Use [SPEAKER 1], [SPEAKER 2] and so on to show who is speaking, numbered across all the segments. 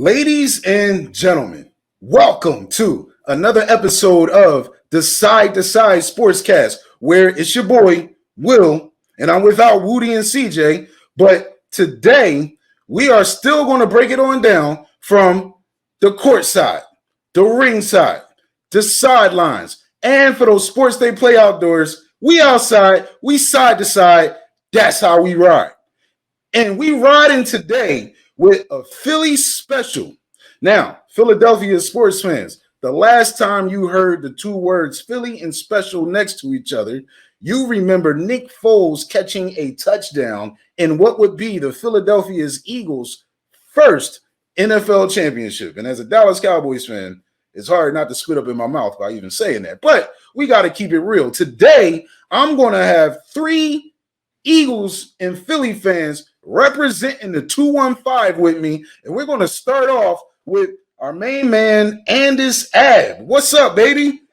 [SPEAKER 1] Ladies and gentlemen, welcome to another episode of the S2S Sportscast, where it's your boy, Will, and I'm without Woody and CJ. But today, we are still going to break it on down from the court side, the ring side, the sidelines, and for those sports they play outdoors, we outside, we side to side. That's how we ride. And we riding today with a Philly special. Now, Philadelphia sports fans, the last time you heard the two words Philly and special next to each other, you remember Nick Foles catching a touchdown in what would be the Philadelphia Eagles' first NFL championship. And as a Dallas Cowboys fan, it's hard not to spit up in my mouth by even saying that. But we got to keep it real. Today, I'm going to have three Eagles and Philly fans representing the 215 with me, and we're going to start off with our main man, Andis Ab. What's up, baby?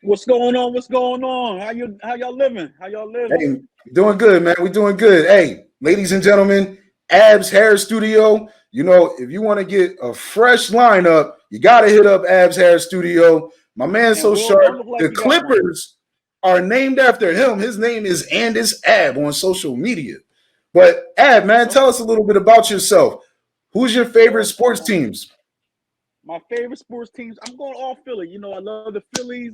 [SPEAKER 2] What's going on? What's going on? How y'all living?
[SPEAKER 1] Hey, doing good, man. We're doing good. Hey, ladies and gentlemen, Ab's Hair Studio. You know, if you want to get a fresh lineup, you got to hit up Ab's Hair Studio. My man's so sharp. The Clippers are named after him. His name is Andis Ab on social media. But Ab, man, tell us a little bit about yourself. Who's your favorite sports teams?
[SPEAKER 2] My favorite sports teams, I'm going all Philly. You know, I love the Phillies.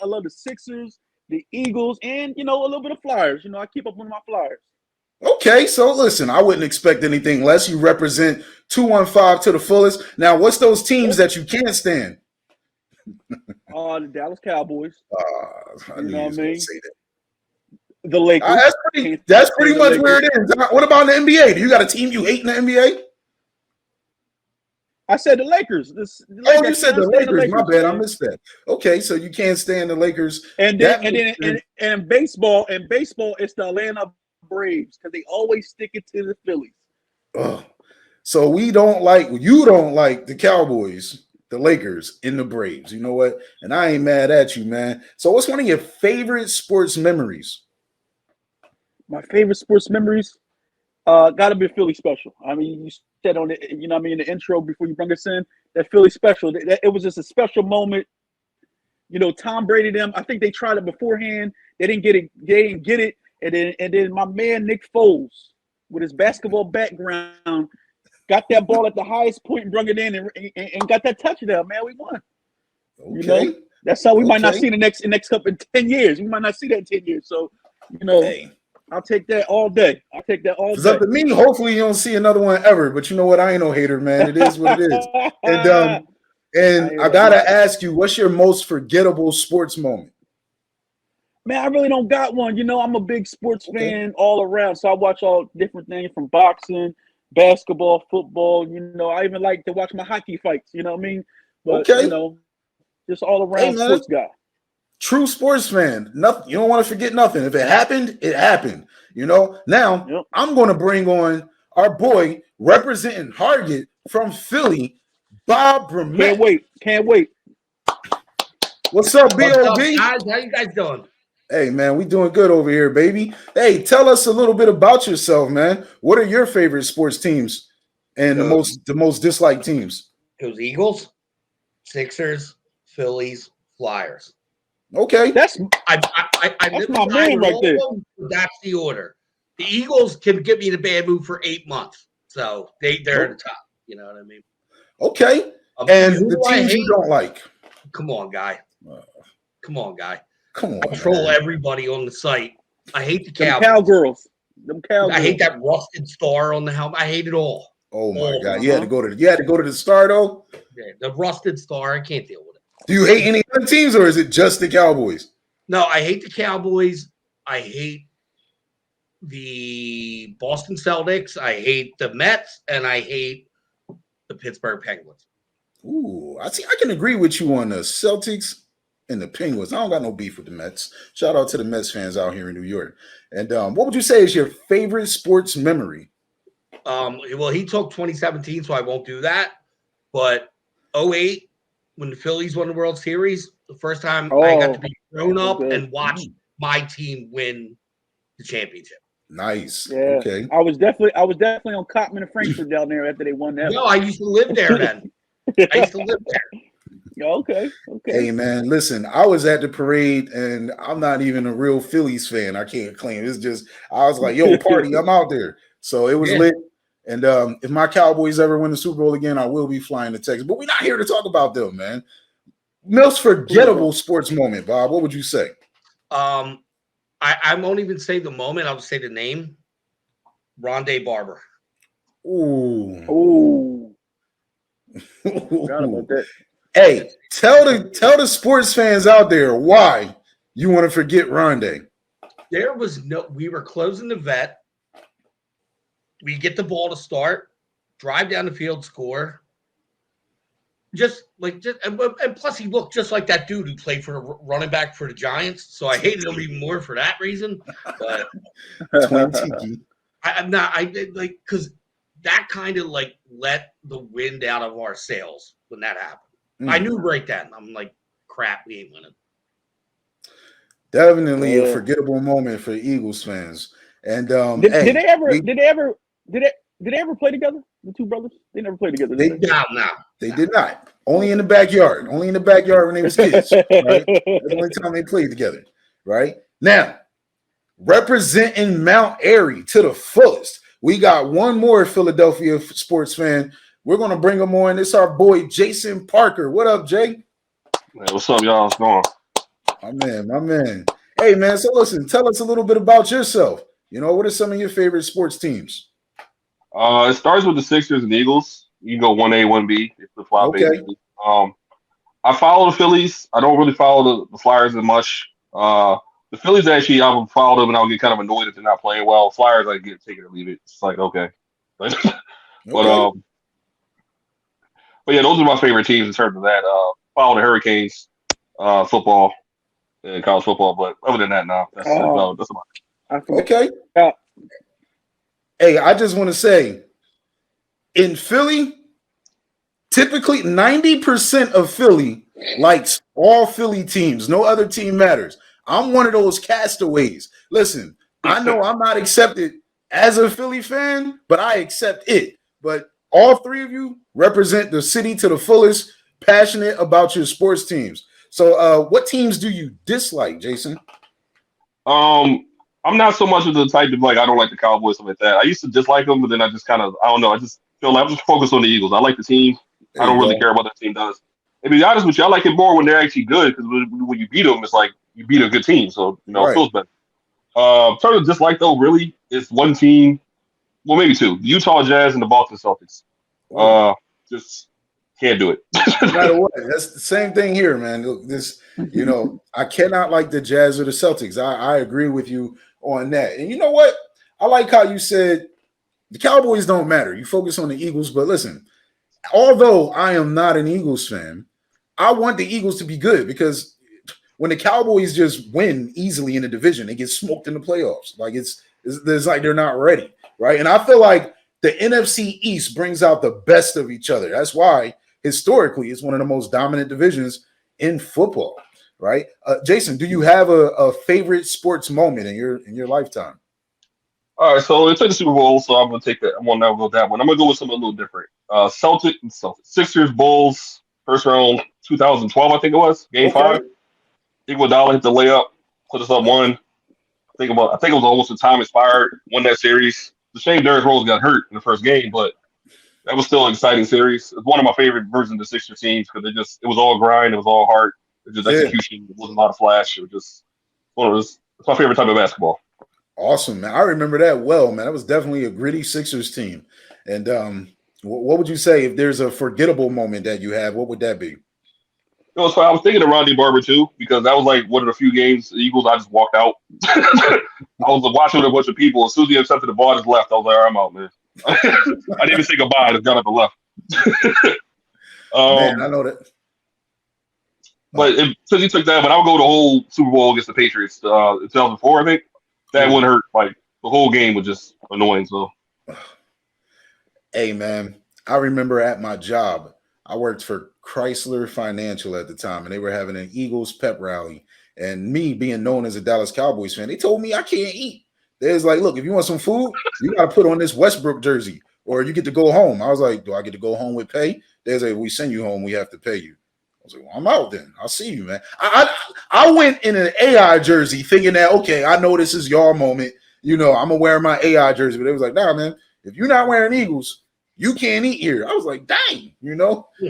[SPEAKER 2] I love the Sixers, the Eagles, and, you know, a little bit of Flyers. You know, I keep up with my Flyers.
[SPEAKER 1] Okay, so listen, I wouldn't expect anything less. You represent 215 to the fullest. Now, what's those teams that you can't stand?
[SPEAKER 2] The Dallas Cowboys.
[SPEAKER 1] I knew you was going to say that.
[SPEAKER 2] The Lakers.
[SPEAKER 1] That's pretty much where it is. What about the NBA? Do you got a team you hate in the NBA?
[SPEAKER 2] I said the Lakers.
[SPEAKER 1] You said the Lakers. My bad, I missed that. Okay, so you can't stand the Lakers.
[SPEAKER 2] And baseball, it's the Atlanta Braves because they always stick it to the Phillies.
[SPEAKER 1] So you don't like the Cowboys, the Lakers, and the Braves. You know what? And I ain't mad at you, man. So what's one of your favorite sports memories?
[SPEAKER 2] My favorite sports memories, got to be Philly special. I mean, you said on it, you know what I mean, in the intro before you bring us in, that Philly special, it was just a special moment. You know, Tom Brady, I think they tried it beforehand. They didn't get it. And then my man, Nick Foles, with his basketball background, got that ball at the highest point and brought it in and got that touchdown, man. We won.
[SPEAKER 1] Okay.
[SPEAKER 2] You know, that's how we might not see the next couple in 10 years. We might not see that in 10 years. So, you know, I'll take that all day. It's
[SPEAKER 1] up to me. Hopefully you don't see another one ever. But you know what? I ain't no hater, man. It is what it is. And I gotta ask you, what's your most forgettable sports moment?
[SPEAKER 2] Man, I really don't got one. You know, I'm a big sports fan all around. So I watch all different things from boxing, basketball, football. You know, I even like to watch my hockey fights. You know what I mean? But, you know, just all around sports guy.
[SPEAKER 1] True sports fan. Nothing. You don't want to forget nothing. If it happened, it happened. You know. Now I'm going to bring on our boy representing Hargett from Philly, Bob Bramett.
[SPEAKER 2] Can't wait.
[SPEAKER 1] What's up, B.O.B.?
[SPEAKER 3] Guys, how you guys doing?
[SPEAKER 1] Hey, man, we doing good over here, baby. Hey, tell us a little bit about yourself, man. What are your favorite sports teams and the most disliked teams?
[SPEAKER 3] It was Eagles, Sixers, Phillies, Flyers.
[SPEAKER 1] Okay,
[SPEAKER 2] that's
[SPEAKER 3] my
[SPEAKER 2] man right there.
[SPEAKER 3] That's the order. The Eagles can get me in a bad mood for 8 months, so they're at the top. You know what I mean?
[SPEAKER 1] Okay. And the teams you don't like?
[SPEAKER 3] Come on, guy. Come on. I troll
[SPEAKER 1] man.
[SPEAKER 3] Everybody on the site. I hate the
[SPEAKER 2] Cowgirls. Them cowgirls.
[SPEAKER 3] I hate that rusted star on the helmet. I hate it all.
[SPEAKER 1] Oh my God! You had to go to the star though.
[SPEAKER 3] Yeah, the rusted star. I can't deal with it.
[SPEAKER 1] Do you hate any other teams, or is it just the Cowboys?
[SPEAKER 3] No, I hate the Cowboys. I hate the Boston Celtics. I hate the Mets, and I hate the Pittsburgh Penguins.
[SPEAKER 1] Ooh, I can agree with you on the Celtics and the Penguins. I don't got no beef with the Mets. Shout out to the Mets fans out here in New York. And what would you say is your favorite sports memory?
[SPEAKER 3] Well, he took 2017, so I won't do that. But 2008, when the Phillies won the World Series, the first time I got to be grown up and watch my team win the championship.
[SPEAKER 1] Nice.
[SPEAKER 2] Yeah,
[SPEAKER 1] Okay.
[SPEAKER 2] I was definitely on Cotman and Frankfurt down there after they won that.
[SPEAKER 3] No, I used to live there then. I used to live there.
[SPEAKER 2] Yeah, okay.
[SPEAKER 1] Hey man, listen, I was at the parade and I'm not even a real Phillies fan. I can't claim. It's just I was like, yo, party, I'm out there. So it was
[SPEAKER 3] Yeah.
[SPEAKER 1] lit. And if my Cowboys ever win the Super Bowl again, I will be flying to Texas. But we're not here to talk about them, man. Most forgettable sports moment, Bob. What would you say?
[SPEAKER 3] I won't even say the moment. I'll say the name. Rondé Barber.
[SPEAKER 2] Ooh. Forgot about that.
[SPEAKER 1] Hey, tell the sports fans out there why you want to forget Rondé.
[SPEAKER 3] We were closing the vet. We get the ball to start, drive down the field, score. And plus he looked just like that dude who played for the running back for the Giants. So I hated him even more for that reason. But
[SPEAKER 1] Twin Tiki.
[SPEAKER 3] because that kind of like let the wind out of our sails when that happened. I knew right then. I'm like, crap, we ain't winning.
[SPEAKER 1] Definitely a forgettable moment for Eagles fans. And
[SPEAKER 2] did they ever play together? The two brothers? They never played together.
[SPEAKER 1] They did not. Only in the backyard. Only in the backyard when they was kids. Right? That's the only time they played together. Right? Now, representing Mount Airy to the fullest. We got one more Philadelphia sports fan. We're going to bring him on. It's our boy, Jason Parker. What up, Jay?
[SPEAKER 4] Hey, what's up, y'all? What's going
[SPEAKER 1] on? My man. Hey, man, so listen, tell us a little bit about yourself. You know, what are some of your favorite sports teams?
[SPEAKER 4] It starts with the Sixers and Eagles. You can go 1A, 1B. It's the flop, basically. I follow the Phillies. I don't really follow the Flyers as much. The Phillies, actually, I would follow them, and I'll get kind of annoyed if they're not playing well. Flyers, I get take it or leave it. It's like, okay. But yeah, those are my favorite teams in terms of that. Follow the Hurricanes, football, and college football. But other than that, no. That's about it.
[SPEAKER 1] Okay. Hey, I just want to say, in Philly, typically 90% of Philly likes all Philly teams. No other team matters. I'm one of those castaways. Listen, I know I'm not accepted as a Philly fan, but I accept it. But all three of you represent the city to the fullest, passionate about your sports teams. So what teams do you dislike, Jason?
[SPEAKER 4] I'm not so much of the type of like I don't like the Cowboys, something like that. I used to dislike them, but then I just kind of I don't know. I just feel like I'm just focused on the Eagles. I like the team. I don't really care about what the team does. And to be honest with you, I like it more when they're actually good because when you beat them, it's like you beat a good team. So it feels better. In terms of dislike though, really, it's one team. Well, maybe two: the Utah Jazz and the Boston Celtics. Just can't do it.
[SPEAKER 1] No matter what, that's the same thing here, man. Look, I cannot like the Jazz or the Celtics. I agree with you on that. And you know what? I like how you said the Cowboys don't matter. You focus on the Eagles, but listen, although I am not an Eagles fan, I want the Eagles to be good because when the Cowboys just win easily in the division, they get smoked in the playoffs. Like it's like they're not ready, right? And I feel like the NFC East brings out the best of each other. That's why historically it's one of the most dominant divisions in football, right? Jason, do you have a favorite sports moment in your lifetime?
[SPEAKER 4] All right, so it's like the Super Bowl, so I'm gonna take that. I'm gonna never go with that one. I'm gonna go with something a little different. Celtics, Sixers, Bulls, first round, 2012, I think it was, Game 5. Iguodala hit the layup, put us up one. I think it was almost the time expired. Won that series. It's a shame Derrick Rose got hurt in the first game, but that was still an exciting series. It's one of my favorite versions of the Sixers teams because it was all grind, it was all heart, it was just execution. It wasn't a lot of flash. It was just it's my favorite type of basketball.
[SPEAKER 1] Awesome, man. I remember that well, man. That was definitely a gritty Sixers team. And what would you say if there's a forgettable moment that you have? What would that be?
[SPEAKER 4] So I was thinking of Rondé Barber too because that was like one of the few games the Eagles I just walked out. I was watching with a bunch of people. As soon as he accepted the ball, I just left. I was like, all right, I'm out, man. I didn't even say goodbye. I just got up and left.
[SPEAKER 1] Man, I know that.
[SPEAKER 4] But since he took that, but I'll go the whole Super Bowl against the Patriots in 2004, I think. That wouldn't hurt. Like the whole game was just annoying. So,
[SPEAKER 1] hey man, I remember at my job, I worked for Chrysler Financial at the time, and they were having an Eagles pep rally. And me being known as a Dallas Cowboys fan, they told me I can't eat. They was like, look, if you want some food, you got to put on this Westbrook jersey, or you get to go home. I was like, do I get to go home with pay? They was like, we send you home, we have to pay you. I was like, well, I'm out then. I'll see you, man. I went in an AI jersey thinking that, okay, I know this is your moment. I'm going to wear my AI jersey. But they was like, nah, man, if you're not wearing Eagles, you can't eat here. I was like, dang,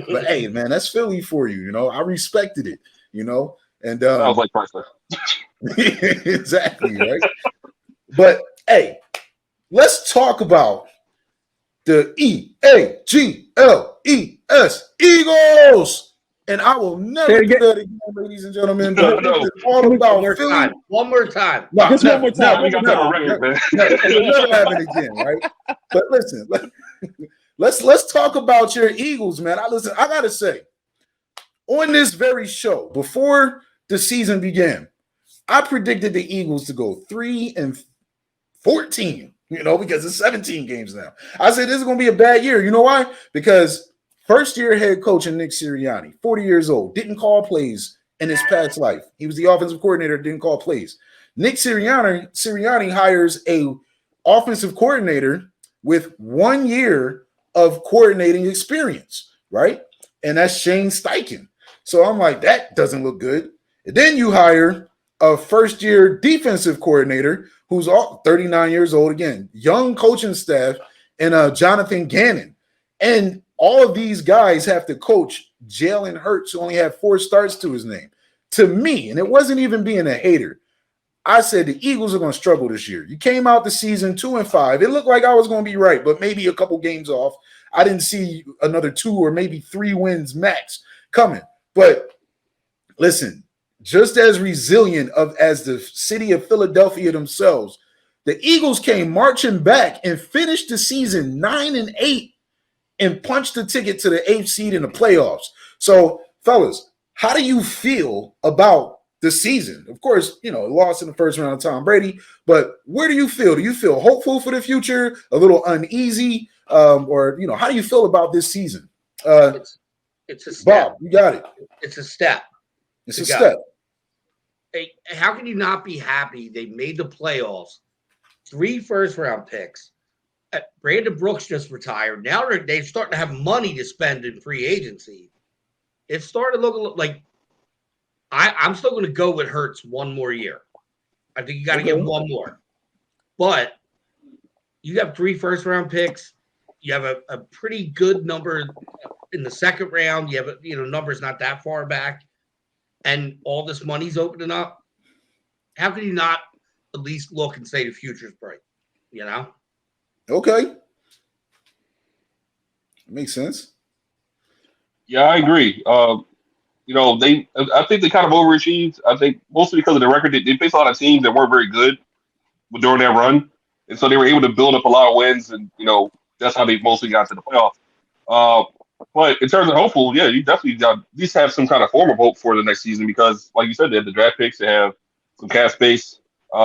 [SPEAKER 1] But, hey, man, that's Philly for you, I respected it, And
[SPEAKER 4] I was like Chrysler.
[SPEAKER 1] exactly, right? But, hey, let's talk about the E.A.G.L.E.S. Eagles. And I will never do that again, ladies and gentlemen. But
[SPEAKER 4] No.
[SPEAKER 1] this is all about Philly.
[SPEAKER 3] One more time.
[SPEAKER 1] No,
[SPEAKER 2] Just
[SPEAKER 1] never,
[SPEAKER 2] one more time.
[SPEAKER 1] never,
[SPEAKER 4] We got
[SPEAKER 2] One
[SPEAKER 4] that
[SPEAKER 2] more
[SPEAKER 4] on
[SPEAKER 2] time,
[SPEAKER 4] record, man.
[SPEAKER 1] We'll never have it again, right? But listen, let's talk about your Eagles, man. I gotta say, on this very show, before the season began, I predicted the Eagles to go 3-14, because it's 17 games now. I said this is gonna be a bad year. You know why? Because first year head coach Nick Sirianni, 40 years old, didn't call plays in his past life. He was the offensive coordinator, didn't call plays. Nick Sirianni hires a offensive coordinator with 1 year of coordinating experience, right? And that's Shane Steichen. So I'm like, that doesn't look good. And then you hire a first-year defensive coordinator who's 39 years old, again, young coaching staff, and Jonathan Gannon. And all of these guys have to coach Jalen Hurts, who only had 4 starts to his name. To me, and it wasn't even being a hater, I said the Eagles are going to struggle this year. You came out the season 2-5. It looked like I was going to be right, but maybe a couple games off. I didn't see another 2 or maybe 3 wins max coming. But listen, just as resilient as the city of Philadelphia themselves, the Eagles came marching back and finished the season 9-8 and punched the ticket to the 8th seed in the playoffs. So, fellas, how do you feel about the season? Of course, lost in the first round of Tom Brady, but where do you feel? Do you feel hopeful for the future, a little uneasy, or how do you feel about this season?
[SPEAKER 3] It's a step.
[SPEAKER 1] Bob, you got it.
[SPEAKER 3] It's a step.
[SPEAKER 1] It's a step.
[SPEAKER 3] Hey, how can you not be happy they made the playoffs? 3 first-round picks. Brandon Brooks just retired. Now they're starting to have money to spend in free agency. It's starting to look like I'm still going to go with Hurts 1 more year. I think you got to get 1 more. But you have 3 first-round picks. You have a pretty good number in the second round. You have numbers not that far back, and all this money's opening up. How can you not at least look and say the future's bright?
[SPEAKER 1] Okay. Makes sense.
[SPEAKER 4] Yeah, I agree. I think they kind of overachieved. I think mostly because of the record. They faced a lot of teams that weren't very good during that run, and so they were able to build up a lot of wins, and that's how they mostly got to the playoffs. But in terms of hopeful, yeah, you definitely got at least have some kind of form of hope for the next season because, like you said, they have the draft picks, they have some cap space.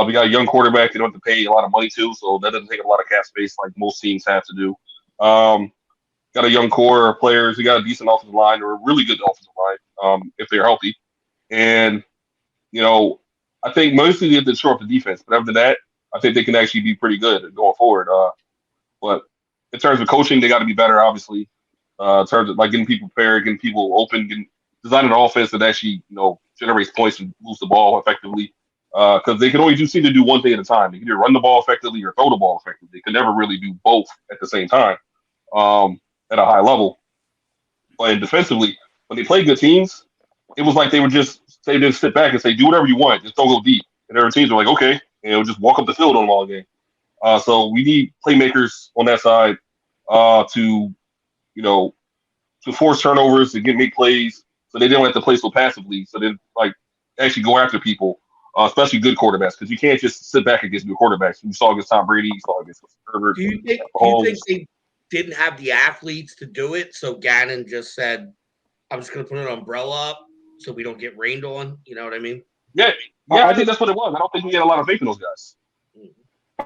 [SPEAKER 4] We got a young quarterback they don't have to pay a lot of money to, so that doesn't take a lot of cap space like most teams have to do. Got a young core of players. We got a decent offensive line or a really good offensive line if they're healthy. And, I think mostly they have to shore up the defense. But after that, I think they can actually be pretty good going forward. But in terms of coaching, they got to be better, obviously. In terms of getting people prepared, getting people open, designing an offense that actually, generates points and moves the ball effectively. Because they can seem to do one thing at a time. They can either run the ball effectively or throw the ball effectively. They can never really do both at the same time. At a high level. But defensively, when they played good teams, it was like they just sit back and say, do whatever you want, just don't go deep. And other teams are like, okay, and just walk up the field on them all game. So we need playmakers on that side to force turnovers, to make plays, so they don't have to play so passively. So they actually go after people, especially good quarterbacks, because you can't just sit back against good quarterbacks. You saw against Tom Brady, you saw against Herbert.
[SPEAKER 3] Do you think they didn't have the athletes to do it, so Gannon just said, I'm just going to put an umbrella up so we don't get rained on? You know what I mean?
[SPEAKER 4] Yeah, I think that's what it was. I don't think we had a lot of faith in those guys.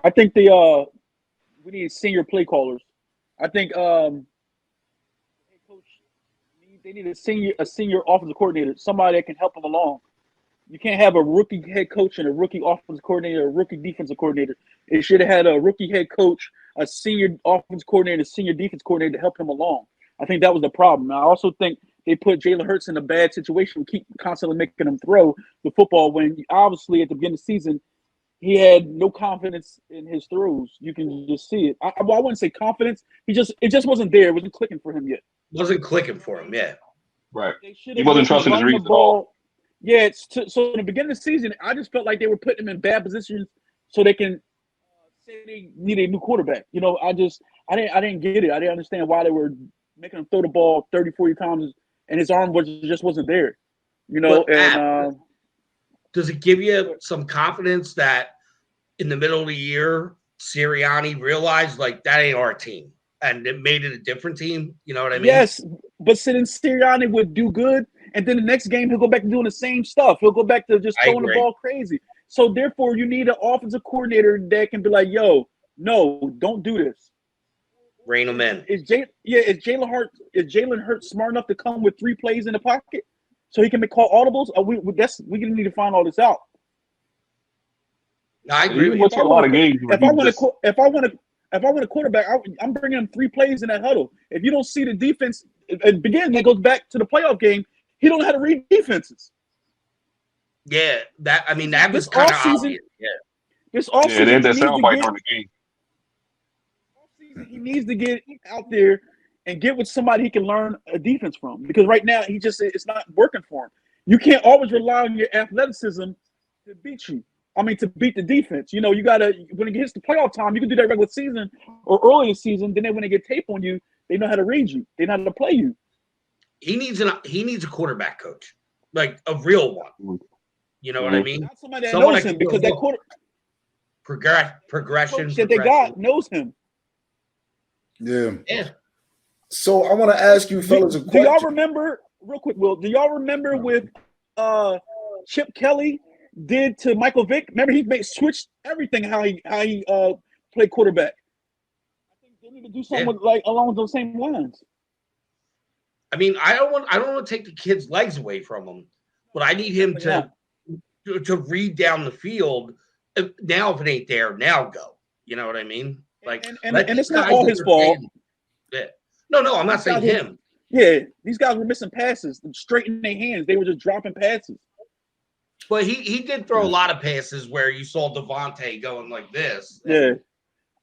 [SPEAKER 2] I think we need senior play callers. I think coach, they need a senior offensive coordinator, somebody that can help them along. You can't have a rookie head coach and a rookie offensive coordinator, a rookie defensive coordinator. It should have had a rookie head coach, a senior offensive coordinator, a senior defense coordinator to help him along. I think that was the problem. I also think they put Jalen Hurts in a bad situation, keep constantly making him throw the football when obviously at the beginning of the season he had no confidence in his throws. You can just see it. I wouldn't say confidence. It just wasn't there. It wasn't clicking for him yet.
[SPEAKER 3] Wasn't clicking for him, yeah.
[SPEAKER 4] Right.
[SPEAKER 2] They
[SPEAKER 4] He wasn't trusting his reads at all.
[SPEAKER 2] Yeah, so in the beginning of the season, I just felt like they were putting him in bad positions so they can say they need a new quarterback. You know, I didn't get it. I didn't understand why they were making him throw the ball 30, 40 times and his arm just wasn't there. You know,
[SPEAKER 3] and does it give you some confidence that in the middle of the year, Sirianni realized like that ain't our team and it made it a different team? You know what I mean?
[SPEAKER 2] Yes, but sitting Sirianni would do good, and then the next game he'll go back to doing the same stuff. He'll go back to just throwing the ball crazy. So therefore, you need an offensive coordinator that can be like, "Yo, no, don't do this."
[SPEAKER 3] Rein him in.
[SPEAKER 2] Is Jalen Hurts smart enough to come with 3 plays in the pocket so he can call audibles? We gonna need to find all this out.
[SPEAKER 3] I agree with
[SPEAKER 4] you. A lot of games.
[SPEAKER 2] If I want a quarterback, I'm bringing him 3 plays in that huddle. If you don't see the defense, again, it goes back to the playoff game. He don't know how to read defenses.
[SPEAKER 3] Yeah, that was kind of obvious. Yeah,
[SPEAKER 2] this offseason,
[SPEAKER 4] they had that soundbite during the game.
[SPEAKER 2] He needs to get out there and get with somebody he can learn a defense from. Because right now, it's not working for him. You can't always rely on your athleticism to beat you. To beat the defense. You know, you got to, when it gets to playoff time, you can do that regular season or early in the season. Then when they get tape on you, they know how to read you. They know how to play you.
[SPEAKER 3] He needs a quarterback coach, like a real one. You know what I mean?
[SPEAKER 2] Not somebody that knows him, because that
[SPEAKER 3] progression
[SPEAKER 2] that they got knows him.
[SPEAKER 1] Yeah. So I want to ask you fellas a question.
[SPEAKER 2] Do y'all remember, real quick, Will, do y'all remember with Chip Kelly did to Michael Vick? Remember, he switched everything how he played quarterback. I think they need to do something along those same lines.
[SPEAKER 3] I don't want to take the kid's legs away from him, but I need him to read down the field. Now, if it ain't there, now go. You know what I mean? Like,
[SPEAKER 2] and it's not all his fault.
[SPEAKER 3] Yeah. No, I'm not saying him.
[SPEAKER 2] Yeah, these guys were missing passes, straight in their hands. They were just dropping passes.
[SPEAKER 3] But he did throw a lot of passes where you saw Devontae going like this.
[SPEAKER 2] Yeah.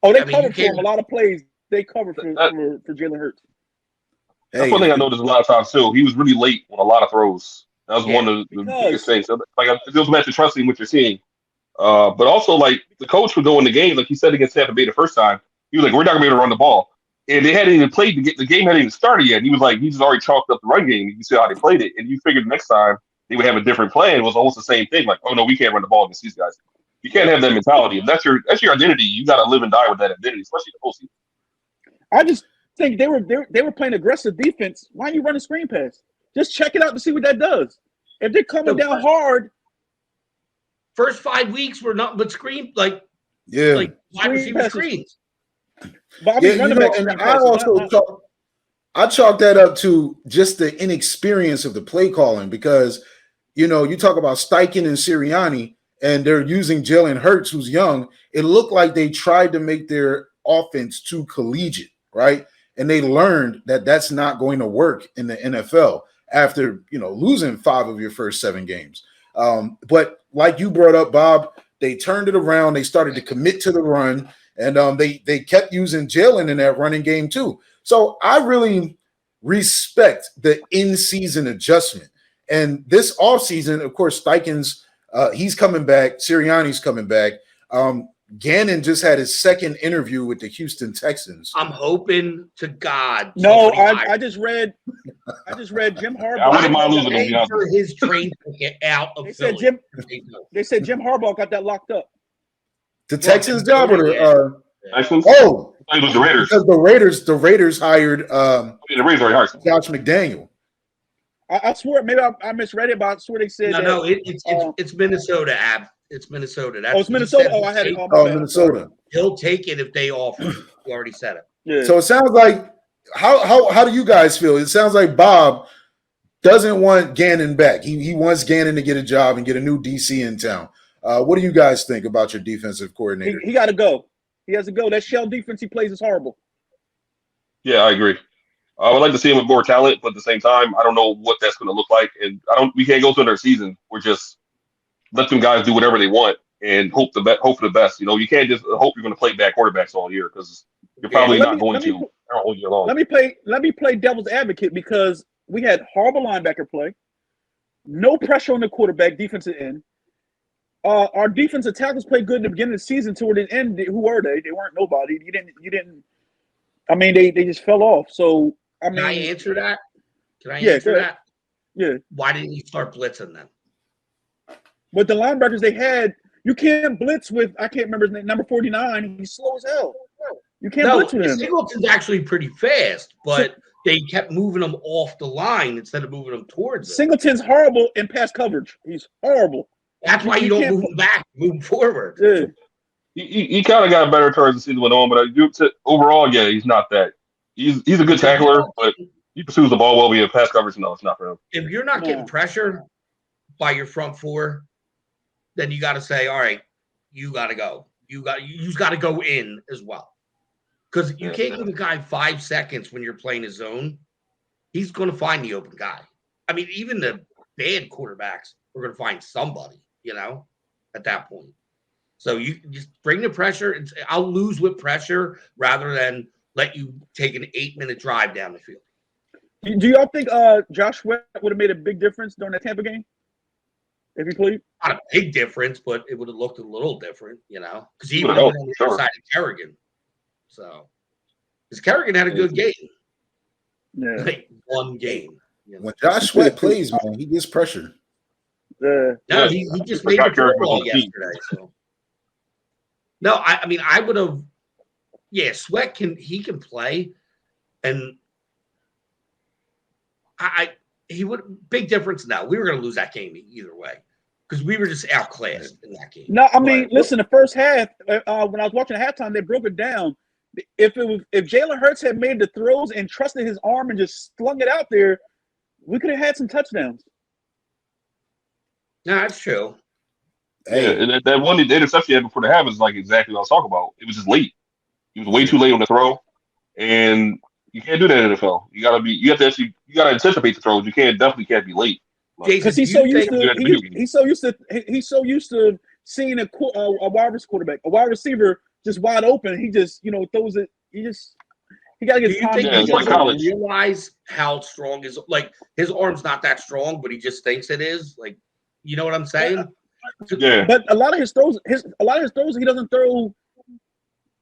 [SPEAKER 2] Oh, they covered for him a lot of plays. They covered for Jalen Hurts.
[SPEAKER 4] That's one thing I noticed a lot of times too. He was really late on a lot of throws. That was one of the biggest things. So, it goes back to trusting what you're seeing. But also, like, the coach would go in the game, like he said against Tampa Bay the first time. He was like, "We're not gonna be able to run the ball," and they hadn't even played the game hadn't even started yet. And he was like, "He just already chalked up the run game. You see how they played it, and you figured next time they would have a different plan." It was almost the same thing. Like, "Oh no, we can't run the ball against these guys." You can't have that mentality. If that's your identity, you got to live and die with that identity, especially the postseason.
[SPEAKER 2] I just think they were playing aggressive defense. Why don't you run a screen pass? Just check it out to see what that does. If they're coming down hard.
[SPEAKER 3] First 5 weeks were not but screen like wide receiver screens.
[SPEAKER 1] I chalk that up to just the inexperience of the play calling, because you talk about Steichen and Sirianni, and they're using Jalen Hurts, who's young. It looked like they tried to make their offense too collegiate, right? And they learned that that's not going to work in the NFL after losing 5 of your first 7 games. But like you brought up, Bob, they turned it around. They started to commit to the run, and they kept using Jalen in that running game too. So I really respect the in-season adjustment. And this offseason, of course, Steichen's he's coming back. Sirianni's coming back. Gannon just had his second interview with the Houston Texans.
[SPEAKER 3] I'm hoping to God.
[SPEAKER 2] No, I just read Jim Harbaugh.
[SPEAKER 4] I wouldn't mind losing him
[SPEAKER 3] for his train ticket out of
[SPEAKER 2] Philly. They said Jim Harbaugh got that locked up.
[SPEAKER 1] The Texans job, or
[SPEAKER 4] Texans?
[SPEAKER 1] Oh,
[SPEAKER 4] it was the Raiders.
[SPEAKER 1] Because the Raiders hired
[SPEAKER 4] the Raiders already hired
[SPEAKER 1] Josh McDaniel.
[SPEAKER 2] I swear, maybe I misread it, but I swear they said
[SPEAKER 3] it's Minnesota, Ab. It's Minnesota.
[SPEAKER 2] It's Minnesota. I had it.
[SPEAKER 1] Minnesota.
[SPEAKER 3] He'll take it if they offer. He already said it.
[SPEAKER 2] Yeah.
[SPEAKER 1] So it sounds like how do you guys feel? It sounds like Bob, doesn't want Gannon back. He wants Gannon to get a job and get a new DC in town. What do you guys think about your defensive coordinator?
[SPEAKER 2] He got to go. He has to go. That shell defense he plays is horrible.
[SPEAKER 4] Yeah, I agree. I would like to see him with more talent, but at the same time, I don't know what that's going to look like, and we can't go through another season. We're just let them guys do whatever they want and hope for the best. You can't just hope you're going to play bad quarterbacks all year because you're probably not going to all year long.
[SPEAKER 2] Let me play devil's advocate because we had horrible linebacker play, no pressure on the quarterback, defensive end. Our defensive tackles played good in the beginning of the season. Toward the end, who were they? They weren't nobody. You didn't. I mean, they just fell off. So I mean,
[SPEAKER 3] can I answer that? Can I answer that?
[SPEAKER 2] Yeah.
[SPEAKER 3] Why didn't you start blitzing then?
[SPEAKER 2] With the linebackers they had, you can't blitz with, I can't remember his name, number 49. He's slow as hell. You can't blitz with him.
[SPEAKER 3] Singleton's actually pretty fast, but they kept moving him off the line instead of moving him towards it.
[SPEAKER 2] Singleton's horrible in pass coverage. He's horrible.
[SPEAKER 3] That's why you don't move him back, move forward.
[SPEAKER 2] Yeah.
[SPEAKER 4] He kind of got better towards the season went on, but overall, yeah, he's not that. He's a good tackler, but he pursues the ball well. We have pass coverage. No, it's not for him.
[SPEAKER 3] If you're not getting pressure by your front four, then you got to say, all right, you got to go. You got to go in as well. Because you can't give a guy 5 seconds when you're playing a zone. He's going to find the open guy. I mean, even the bad quarterbacks are going to find somebody, at that point. So you just bring the pressure. I'll lose with pressure rather than let you take an 8-minute drive down the field.
[SPEAKER 2] Do y'all think Josh Sweat would have made a big difference during that Tampa game? If he played?
[SPEAKER 3] Not a big difference, but it would have looked a little different, because he would have been on the other side of Kerrigan. So, because Kerrigan had a good game.
[SPEAKER 2] Yeah.
[SPEAKER 3] Like one game.
[SPEAKER 1] When Josh Sweat plays, man, he gets pressure.
[SPEAKER 3] No, he just made the football yesterday. So. No, I mean, I would have. Yeah, Sweat can play, and he would big difference. Now we were going to lose that game either way because we were just outclassed in that game.
[SPEAKER 2] No, I mean, listen, the first half when I was watching the halftime, they broke it down. If Jalen Hurts had made the throws and trusted his arm and just slung it out there, we could have had some touchdowns.
[SPEAKER 3] No, that's true.
[SPEAKER 4] Yeah, and that one interception he had before the half is like exactly what I was talking about. It was just late. He was way too late on the throw, and you can't do that in the NFL. You gotta anticipate the throws. You definitely can't be late.
[SPEAKER 2] Because he's so used to seeing a wide receiver just wide open. He just throws it. He got to get time.
[SPEAKER 3] Do you think
[SPEAKER 4] he doesn't
[SPEAKER 3] realize how strong his arm's not that strong, but he just thinks it is? Like, you know what I'm saying?
[SPEAKER 4] Yeah.
[SPEAKER 2] But a lot of his throws, he doesn't throw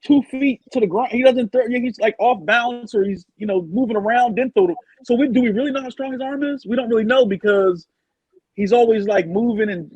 [SPEAKER 2] 2 feet to the ground. He doesn't throw. He's like off balance, or he's moving around. Then throw. So do we really know how strong his arm is? We don't really know because he's always like moving and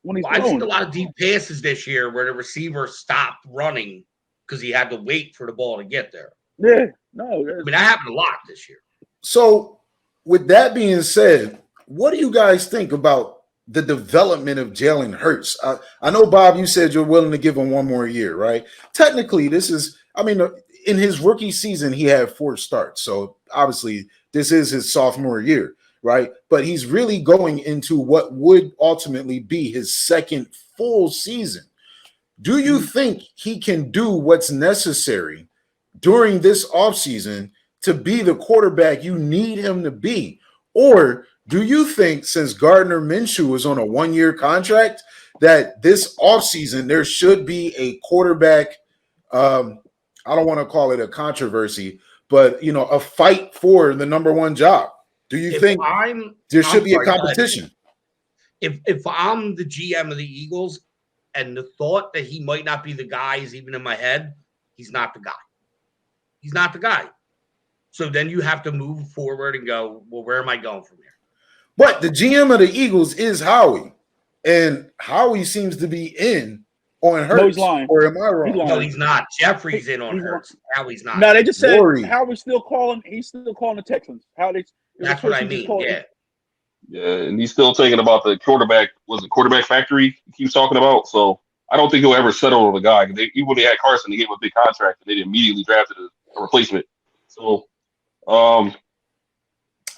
[SPEAKER 2] when he's.
[SPEAKER 3] I've seen a lot of deep passes this year where the receiver stopped running because he had to wait for the ball to get there.
[SPEAKER 2] Yeah, no.
[SPEAKER 3] I mean, that happened a lot this year.
[SPEAKER 1] So, with that being said, what do you guys think about the development of Jalen Hurts? I know, Bob, you said you're willing to give him one more year, right? Technically, in his rookie season, he had 4 starts. So, obviously, this is his sophomore year, right? But he's really going into what would ultimately be his second full season. Do you think he can do what's necessary during this offseason to be the quarterback you need him to be? Or do you think, since Gardner Minshew is on a 1-year contract, that this offseason there should be a quarterback, I don't want to call it a controversy, but a fight for the number 1 job? Do you think there should be a competition?
[SPEAKER 3] If I'm the GM of the Eagles and the thought that he might not be the guy is even in my head, he's not the guy. He's not the guy. So then you have to move forward and go, well, where am I going from here?
[SPEAKER 1] But the GM of the Eagles is Howie, and Howie seems to be in on Hurts.
[SPEAKER 2] No, he's lying.
[SPEAKER 1] Or am I wrong?
[SPEAKER 3] No, he's not. Jeffrey's in on Hurts. Howie's not.
[SPEAKER 2] No, they just said Howie's still calling. He's still calling the Texans.
[SPEAKER 3] That's what I mean. Yeah.
[SPEAKER 4] Yeah, and he's still thinking about the quarterback. Was it quarterback factory he keeps talking about? So I don't think he'll ever settle on a guy. Even when they had Carson, they gave him a big contract, and they immediately drafted a replacement. So, I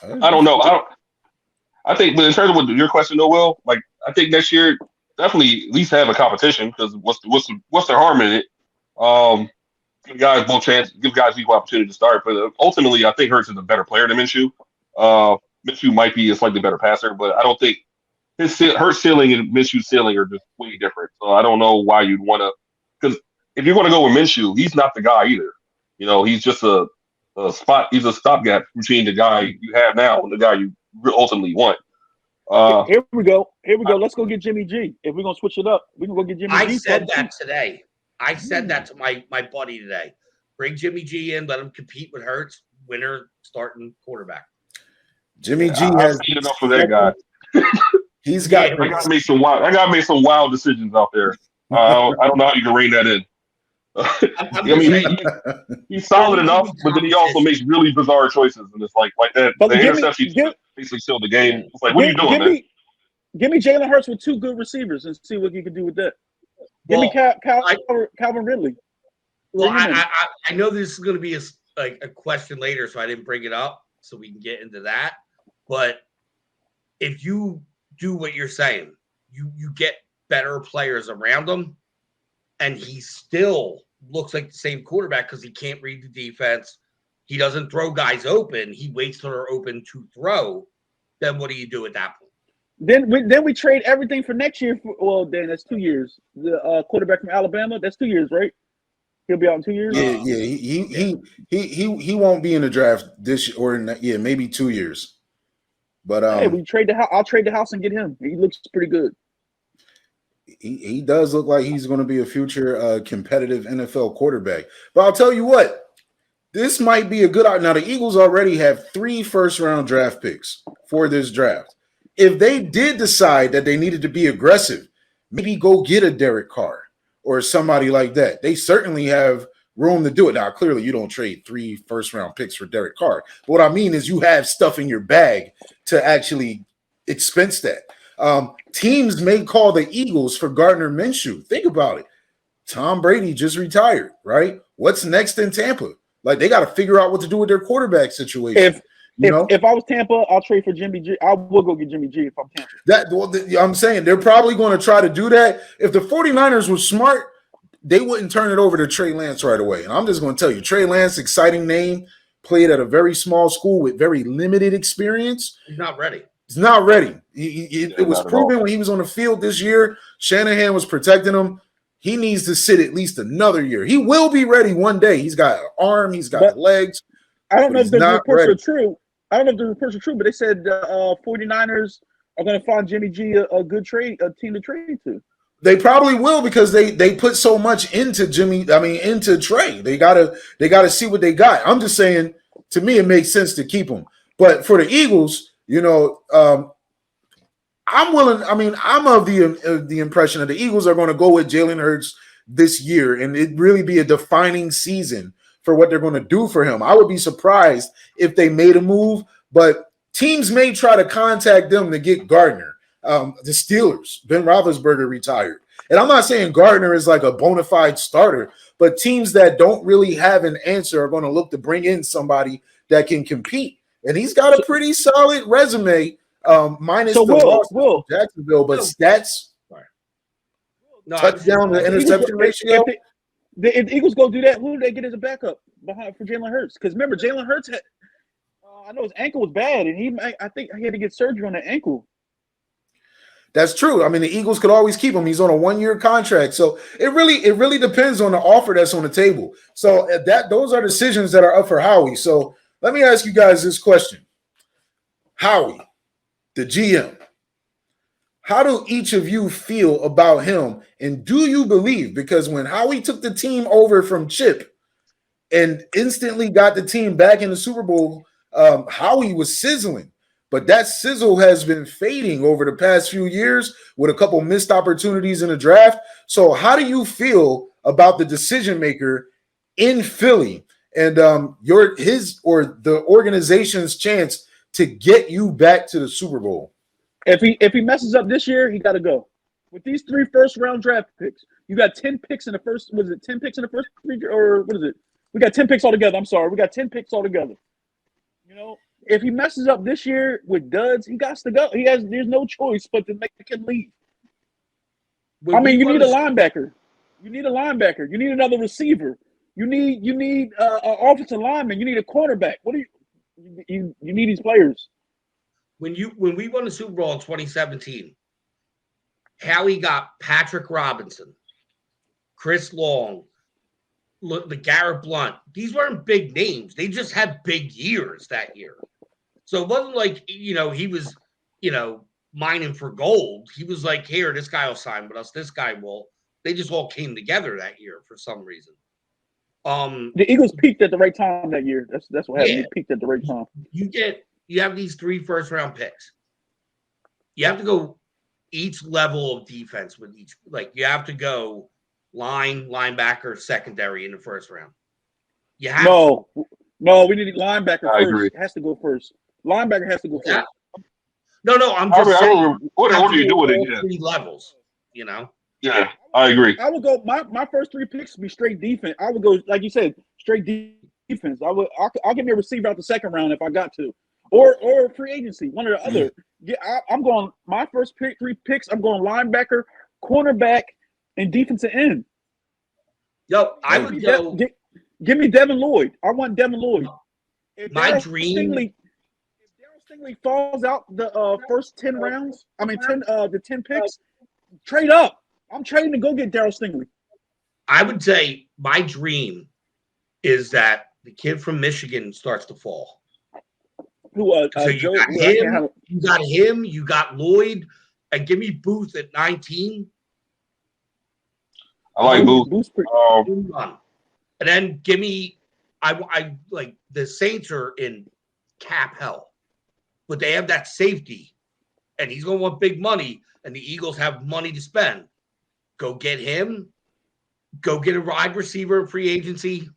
[SPEAKER 4] don't know. I think, but in terms of what your question, though, Will, like I think next year definitely at least have a competition because what's the harm in it? Give guys both chance, give guys equal opportunity to start. But ultimately, I think Hurts is a better player than Minshew. Minshew might be a slightly better passer, but I don't think Hurts ceiling and Minshew's ceiling are just way different. So I don't know why you'd want to, because if you're going to go with Minshew, he's not the guy either. You know, he's just a spot. He's a stopgap between the guy you have now and the guy you ultimately want.
[SPEAKER 2] Here we go. Let's go get Jimmy G. If we're gonna switch it up, we can go get Jimmy G.
[SPEAKER 3] I said that today. I said that to my buddy today. Bring Jimmy G in, let him compete with Hurts, winner starting quarterback.
[SPEAKER 1] Jimmy G
[SPEAKER 4] I've
[SPEAKER 1] has
[SPEAKER 4] seen enough for that guy.
[SPEAKER 1] He's got.
[SPEAKER 4] I got to make some wild decisions out there. I don't know how you can rein that in. I mean, he's solid enough, but then he also makes really bizarre choices, and it's like that. The interception basically sealed the game. It's like, what are you doing, man?
[SPEAKER 2] Give me Jalen Hurts with two good receivers and see what you can do with that. Give me Calvin Ridley.
[SPEAKER 3] Well, I know this is going to be a question later, so I didn't bring it up so we can get into that. But if you do what you're saying, you get better players around him, and he still looks like the same quarterback because he can't read the defense. He doesn't throw guys open. He waits till they're open to throw. Then what do you do at that point?
[SPEAKER 2] Then we trade everything for next year. Dan, that's 2 years. The quarterback from Alabama, that's 2 years, right? He'll be out in 2 years.
[SPEAKER 1] He won't be in the draft this or maybe 2 years. But
[SPEAKER 2] hey, I'll trade the house and get him. He looks pretty good.
[SPEAKER 1] He does look like he's going to be a future competitive NFL quarterback. But I'll tell you what, this might be a good – now the Eagles already have 3 first-round draft picks for this draft. If they did decide that they needed to be aggressive, maybe go get a Derek Carr or somebody like that. They certainly have room to do it. Now, clearly you don't trade 3 first-round picks for Derek Carr. But what I mean is you have stuff in your bag to actually expense that. Teams may call the Eagles for Gardner Minshew. Think about it. Tom Brady just retired, right? What's next in Tampa? Like, they got to figure out what to do with their quarterback situation.
[SPEAKER 2] If I was Tampa, I'll trade for Jimmy G. I will go get Jimmy G if I'm Tampa.
[SPEAKER 1] I'm saying they're probably going to try to do that. If the 49ers were smart, they wouldn't turn it over to Trey Lance right away. And I'm just going to tell you, Trey Lance, exciting name, played at a very small school with very limited experience.
[SPEAKER 3] He's not ready.
[SPEAKER 1] He's not ready. It was proven when he was on the field this year. Shanahan was protecting him. He needs to sit at least another year. He will be ready one day. He's got an arm. He's got legs.
[SPEAKER 2] I don't know if the reports are true. But they said 49ers are going to find Jimmy G a good team to trade to.
[SPEAKER 1] They probably will because they put so much into into Trey. They gotta see what they got. I'm just saying, to me, it makes sense to keep him. But for the Eagles, I'm willing. I'm of the impression that the Eagles are going to go with Jalen Hurts this year, and it really be a defining season for what they're going to do for him. I would be surprised if they made a move, but teams may try to contact them to get Gardner. The Steelers, Ben Roethlisberger retired. And I'm not saying Gardner is like a bona fide starter, but teams that don't really have an answer are going to look to bring in somebody that can compete. And he's got a pretty solid resume, minus the loss to Jacksonville, but stats, touchdown to interception ratio.
[SPEAKER 2] If the Eagles go do that, who do they get as a backup for Jalen Hurts? Because remember, Jalen Hurts had, I know his ankle was bad, and I think he had to get surgery on the ankle.
[SPEAKER 1] That's true. The Eagles could always keep him. He's on a 1-year contract, so it really depends on the offer that's on the table. So those are decisions that are up for Howie. So let me ask you guys this question: Howie, the GM, how do each of you feel about him? And do you believe, because when Howie took the team over from Chip and instantly got the team back in the Super Bowl, Howie was sizzling. But that sizzle has been fading over the past few years with a couple missed opportunities in the draft. So how do you feel about the decision maker in Philly and the organization's chance to get you back to the Super Bowl?
[SPEAKER 2] If he messes up this year, he got to go. With these 3 first-round draft picks, you got 10 picks in the first. Was it 10 picks in the first 3, or what is it? We got 10 picks altogether. I'm sorry, we got 10 picks altogether. if he messes up this year with duds, he got to go. There's no choice but to make him leave. I mean, you need a linebacker. You need a linebacker. You need another receiver. You need an offensive lineman. You need a quarterback. What do you need these players?
[SPEAKER 3] When we won the Super Bowl in 2017, Howie got Patrick Robinson, Chris Long, the Garrett Blunt. These weren't big names. They just had big years that year. So it wasn't like, he was, mining for gold. He was like, here, this guy will sign with us. This guy will. They just all came together that year for some reason.
[SPEAKER 2] The Eagles peaked at the right time that year. That's what happened. They peaked at the right time.
[SPEAKER 3] You have these 3 first-round picks. You have to go each level of defense with each. Like, you have to go linebacker, secondary in the first round.
[SPEAKER 2] No, we need a linebacker first.
[SPEAKER 4] Agree.
[SPEAKER 2] It has to go first. Linebacker has to go first.
[SPEAKER 3] No, I'm just saying.
[SPEAKER 4] What do you do with it?
[SPEAKER 3] 3 levels,
[SPEAKER 4] Yeah, I agree.
[SPEAKER 2] I would go. My first 3 picks would be straight defense. I would go, like you said, straight defense. I'll give me a receiver out the second round if I got to, or free agency, one or the other. Yeah, I'm going. My first 3 picks. I'm going linebacker, cornerback, and defensive end.
[SPEAKER 3] Yo, I would go.
[SPEAKER 2] Give me Devin Lloyd. I want Devin Lloyd.
[SPEAKER 3] My dream.
[SPEAKER 2] If Darryl Stingley falls out the first 10 rounds, the 10 picks, trade up. I'm trading to go get Darryl Stingley.
[SPEAKER 3] I would say my dream is that the kid from Michigan starts to fall.
[SPEAKER 2] Who?
[SPEAKER 3] So you got him, you got Lloyd, and give me Booth at 19.
[SPEAKER 4] I like Booth.
[SPEAKER 3] And then give me, I like the Saints are in cap hell, but they have that safety, and he's going to want big money, and the Eagles have money to spend. Go get him. Go get a wide receiver free agency,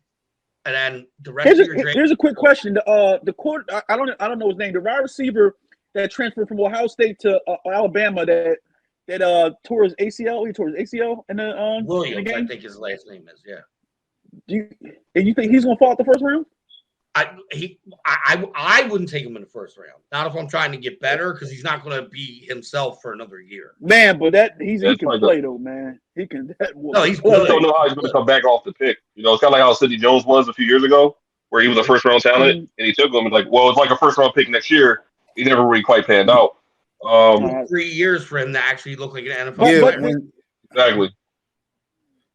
[SPEAKER 3] and then the rest of your
[SPEAKER 2] Here's a quick question. The court, I don't know his name. The wide receiver that transferred from Ohio State to Alabama that tore his ACL. He tore his ACL in the
[SPEAKER 3] Williams,
[SPEAKER 2] in the game.
[SPEAKER 3] I think his last name is. Yeah.
[SPEAKER 2] You think he's gonna fall out the first round?
[SPEAKER 3] I wouldn't take him in the first round. Not if I'm trying to get better, because he's not going to be himself for another year.
[SPEAKER 2] Man, but he can play though, man. He can.
[SPEAKER 3] He's
[SPEAKER 4] good. I don't know how he's going to come back off the pick. It's kind of like how Sidney Jones was a few years ago, where he was a first round talent and he took him. And it's like a first round pick next year. He never really quite panned out.
[SPEAKER 3] 3 years for him to actually look like an NFL player.
[SPEAKER 4] Exactly.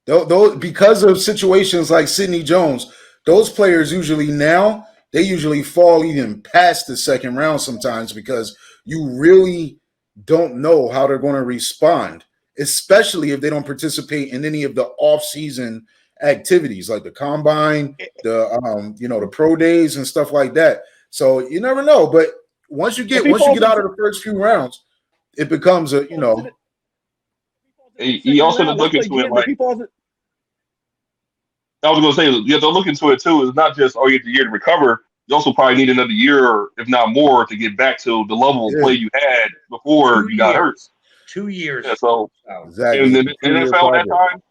[SPEAKER 1] Those, because of situations like Sidney Jones, those players usually fall even past the second round sometimes, because you really don't know how they're going to respond, especially if they don't participate in any of the off-season activities like the combine, the pro days and stuff like that. So you never know. But once you get out of the first few rounds, it becomes
[SPEAKER 4] He also didn't look into it like. I was going to say, you have to look into it too. It's not just, you have the year to recover. You also probably need another year, if not more, to get back to the level of play you had before you got hurt.
[SPEAKER 3] 2 years.
[SPEAKER 4] Yeah, so
[SPEAKER 1] exactly.
[SPEAKER 4] In the NFL at that time,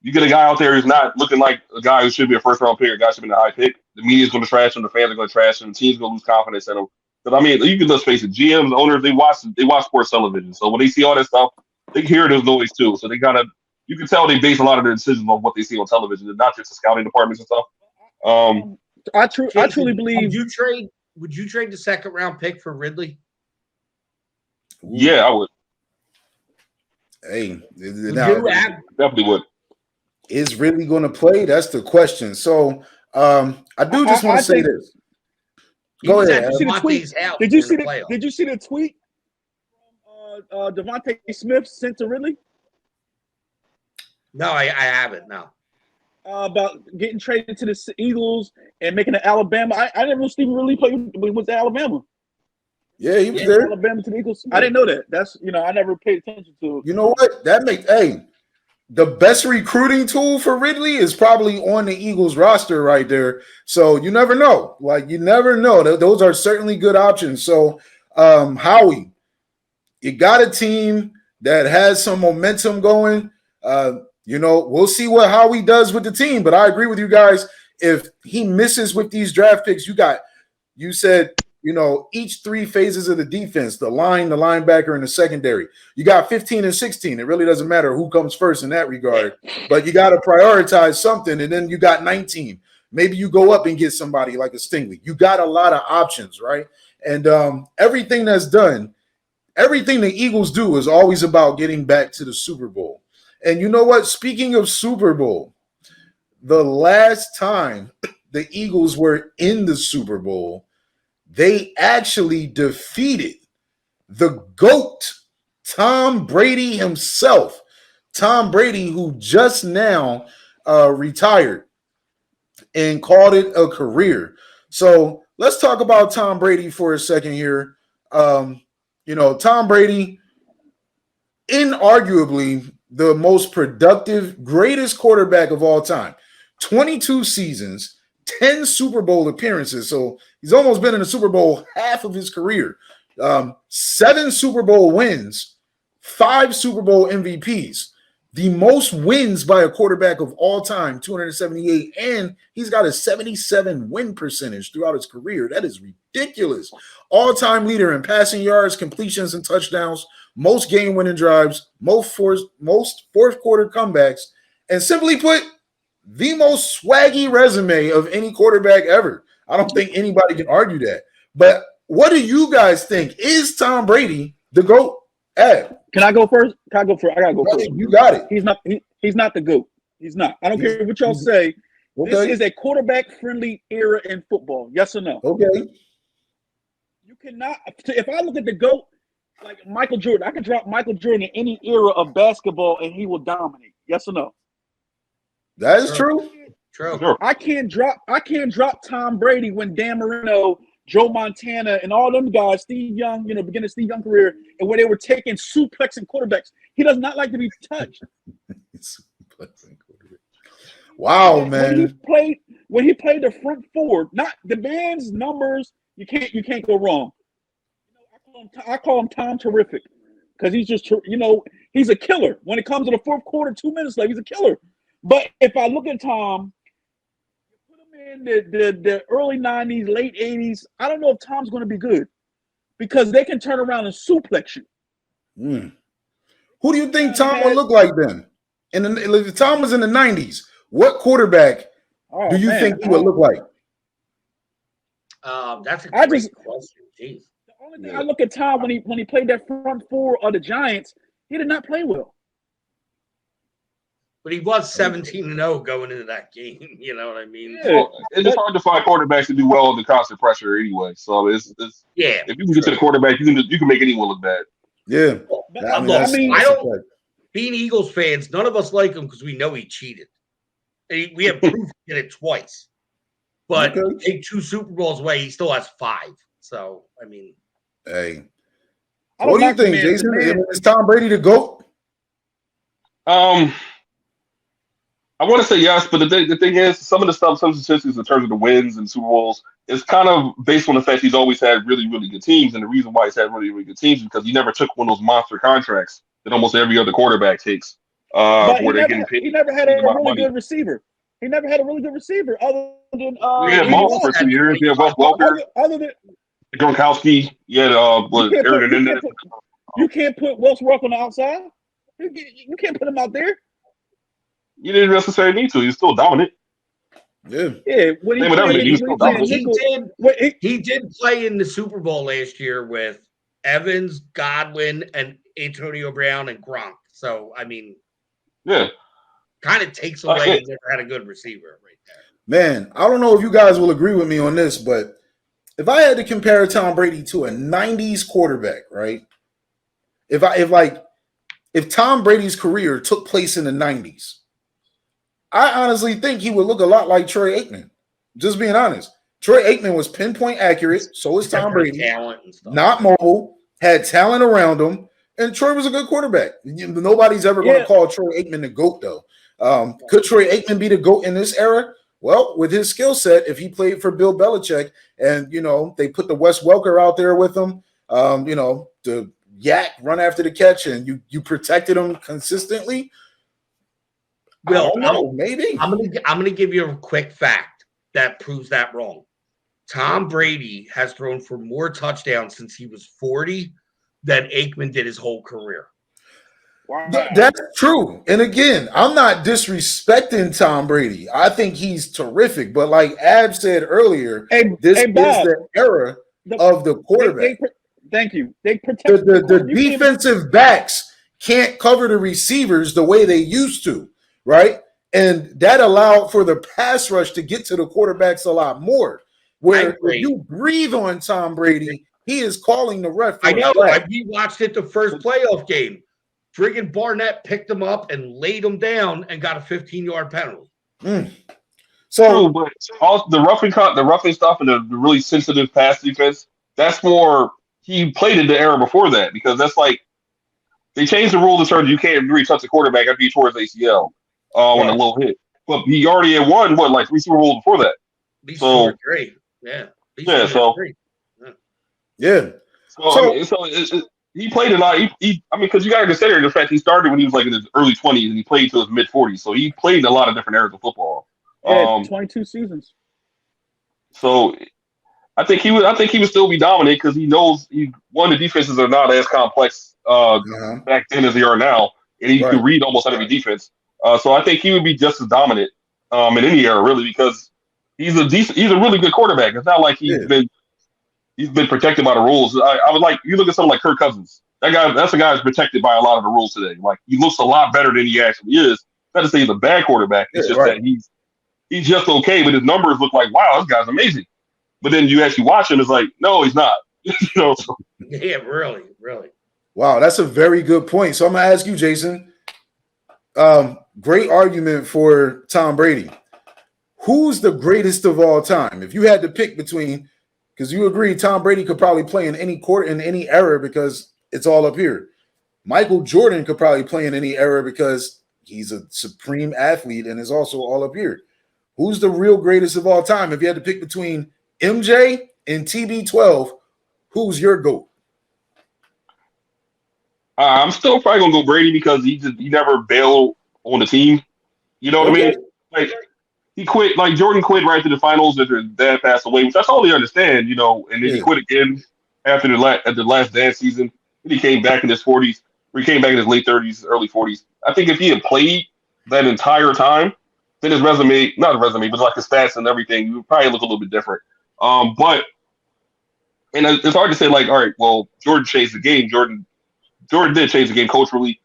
[SPEAKER 4] you get a guy out there who's not looking like a guy who should be a first-round pick, a guy who should be a high pick. The media's going to trash him. The fans are going to trash him. The team's going to lose confidence in him. But you can just face it. GMs, owners, they watch sports television. So when they see all that stuff, they hear this noise too. So they you can tell they base a lot of their decisions on what they see on television, and not just the scouting departments and stuff.
[SPEAKER 2] I truly believe.
[SPEAKER 3] Would you trade the second round pick for Ridley?
[SPEAKER 4] Yeah, I would.
[SPEAKER 1] Hey,
[SPEAKER 4] definitely would.
[SPEAKER 1] Is Ridley going to play? That's the question. So I do just want to say this. Go ahead.
[SPEAKER 2] Did you see the tweet from Devontae Smith sent to Ridley?
[SPEAKER 3] No, I haven't. No.
[SPEAKER 2] About getting traded to the Eagles and making it Alabama. I never know Stephen Ridley played when he went to Alabama.
[SPEAKER 1] Yeah, he was there.
[SPEAKER 2] Alabama to the Eagles. I didn't know that. That's I never paid attention to it.
[SPEAKER 1] You know what? The best recruiting tool for Ridley is probably on the Eagles roster right there. So you never know. You never know. Those are certainly good options. So Howie, you got a team that has some momentum going. We'll see what Howie does with the team, but I agree with you guys. If he misses with these draft picks, you said each three phases of the defense, the line, the linebacker, and the secondary. You got 15 and 16. It really doesn't matter who comes first in that regard, but you got to prioritize something. And then you got 19. Maybe you go up and get somebody like a Stingley. You got a lot of options, right? And everything that's done, everything the Eagles do is always about getting back to the Super Bowl. And you know what? Speaking of Super Bowl, the last time the Eagles were in the Super Bowl, they actually defeated the GOAT, Tom Brady himself. Tom Brady, who just now retired and called it a career. So let's talk about Tom Brady for a second here. Tom Brady, inarguably the most productive, greatest quarterback of all time. 22 seasons, 10 Super Bowl appearances. So he's almost been in the Super Bowl half of his career. 7 Super Bowl wins, 5 Super Bowl MVPs. The most wins by a quarterback of all time, 278. And he's got a 77 win percentage throughout his career. That is ridiculous. All-time leader in passing yards, completions, and touchdowns, most game-winning drives, most fourth-quarter comebacks, and simply put, the most swaggy resume of any quarterback ever. I don't think anybody can argue that. But what do you guys think? Is Tom Brady the GOAT?
[SPEAKER 2] Can I go first? I gotta go first.
[SPEAKER 1] You got it.
[SPEAKER 2] He's not the GOAT. He's not. I don't care what y'all say. Okay. This is a quarterback-friendly era in football. Yes or no?
[SPEAKER 1] Okay.
[SPEAKER 2] You cannot. If I look at the GOAT, like Michael Jordan, I could drop Michael Jordan in any era of basketball and he will dominate. Yes or no?
[SPEAKER 1] That is true.
[SPEAKER 3] True.
[SPEAKER 2] I can't drop Tom Brady when Dan Marino, Joe Montana, and all them guys, Steve Young, beginning Steve Young career, and where they were taking suplexing quarterbacks. He does not like to be touched.
[SPEAKER 1] Wow, man.
[SPEAKER 2] When he played the front four, not the man's numbers, you can't go wrong. I call him Tom Terrific because he's just, he's a killer. When it comes to the fourth quarter, 2 minutes left, he's a killer. But if I look at Tom, you put him in the early 90s, late 80s, I don't know if Tom's going to be good because they can turn around and suplex you.
[SPEAKER 1] Who do you think Tom would look like then? If Tom was in the 90s, what quarterback do you think he would look like?
[SPEAKER 3] That's a great question. Jeez.
[SPEAKER 2] The only thing I look at Tom when he played that front four of the Giants, he did not play well.
[SPEAKER 3] But he was 17-0 going into that game. You know what I mean?
[SPEAKER 4] Yeah. Well, it's hard to find quarterbacks to do well under constant pressure anyway. So it's if you can get to the quarterback, you can make anyone look bad.
[SPEAKER 1] Yeah.
[SPEAKER 3] Being Eagles fans, none of us like him because we know he cheated. And we have proof he did it twice. But take 2 Super Bowls away, he still has 5. So, I mean.
[SPEAKER 1] Hey. What do you think, Jason? Is Tom Brady the GOAT?
[SPEAKER 4] I want to say yes, but the thing is, some of the statistics in terms of the wins and Super Bowls is kind of based on the fact he's always had really, really good teams. And the reason why he's had really, really good teams is because he never took one of those monster contracts that almost every other quarterback takes.
[SPEAKER 2] He never had a really good receiver. He never had a really good receiver other than
[SPEAKER 4] Moss for 2 years. Yeah, Wes Welker.
[SPEAKER 2] Other than
[SPEAKER 4] Gronkowski. Yeah, Aaron.
[SPEAKER 2] You can't put Wes Welker on the outside. You can't put him out there.
[SPEAKER 4] You didn't necessarily need to. He's still dominant.
[SPEAKER 1] Yeah.
[SPEAKER 2] When
[SPEAKER 3] he did play in the Super Bowl last year with Evans, Godwin, and Antonio Brown and Gronk. So, I mean, kind of takes away he never had a good receiver right there.
[SPEAKER 1] Man, I don't know if you guys will agree with me on this, but if I had to compare Tom Brady to a 90s quarterback, right? If Tom Brady's career took place in the 90s, I honestly think he would look a lot like Troy Aikman. Just being honest. Troy Aikman was pinpoint accurate. So is Tom Brady. Not mobile. Had talent around him. And Troy was a good quarterback. Nobody's ever going to call Troy Aikman the GOAT, though. Could Troy Aikman be the GOAT in this era? Well, with his skill set, if he played for Bill Belichick and, they put the Wes Welker out there with him, the yak run after the catch and you protected him consistently,
[SPEAKER 3] Well,
[SPEAKER 1] maybe.
[SPEAKER 3] I'm gonna give you a quick fact that proves that wrong. Tom Brady has thrown for more touchdowns since he was 40 than Aikman did his whole career.
[SPEAKER 2] Wow.
[SPEAKER 1] That's true. And again, I'm not disrespecting Tom Brady. I think he's terrific. But like Ab said earlier, this is the era of the quarterback.
[SPEAKER 2] Thank you. They protect
[SPEAKER 1] the defensive backs can't cover the receivers the way they used to, right? And that allowed for the pass rush to get to the quarterbacks a lot more. Where if you breathe on Tom Brady, he is calling the ref.
[SPEAKER 3] I know. We watched it the first playoff game. Friggin' Barnett picked him up and laid him down and got a 15-yard penalty.
[SPEAKER 4] So, but all the roughing stuff and the really sensitive pass defense, that's more. He played in the era before that because that's like they changed the rule to turn you can't really touch the quarterback after you tore his ACL on a little hit. But he already had won like 3 Super Bowls before that. So
[SPEAKER 3] great, yeah.
[SPEAKER 4] So he played a lot. Because you got to consider the fact he started when he was like in his early 20s and he played till his mid 40s. So he played in a lot of different eras of football.
[SPEAKER 2] 22 seasons.
[SPEAKER 4] So I think he would still be dominant because he knows the defenses are not as complex back then as they are now, and he can read almost every defense. So I think he would be just as dominant in any era, really, because he's a really good quarterback. It's not like he's been protected by the rules. I would like you look at someone like Kirk Cousins. That's a guy who's protected by a lot of the rules today. Like he looks a lot better than he actually is. Not to say he's a bad quarterback. It's just that he's just okay, but his numbers look like, wow, this guy's amazing. But then you actually watch him, it's like, no, he's not.
[SPEAKER 3] Yeah, really.
[SPEAKER 1] Wow, that's a very good point. So I'm gonna ask you, Jason. Great argument for Tom Brady. Who's the greatest of all time? If you had to pick between, because you agree Tom Brady could probably play in any court in any era because it's all up here. Michael Jordan could probably play in any era because he's a supreme athlete and is also all up here. Who's the real greatest of all time? If you had to pick between MJ and TB12, who's your GOAT?
[SPEAKER 4] I'm still probably gonna go Brady because he never bailed on the team. You know what I mean? Like he quit. Like Jordan quit right after the finals after his dad passed away, which I totally understand. You know, and then he quit again after the last dance season. And he came back in his 40s. Or he came back in his late 30s, early 40s. I think if he had played that entire time, then his resume, not a resume, but like his stats and everything, would probably look a little bit different. But it's hard to say like, all right, well, Jordan changed the game. Jordan did change the game culturally,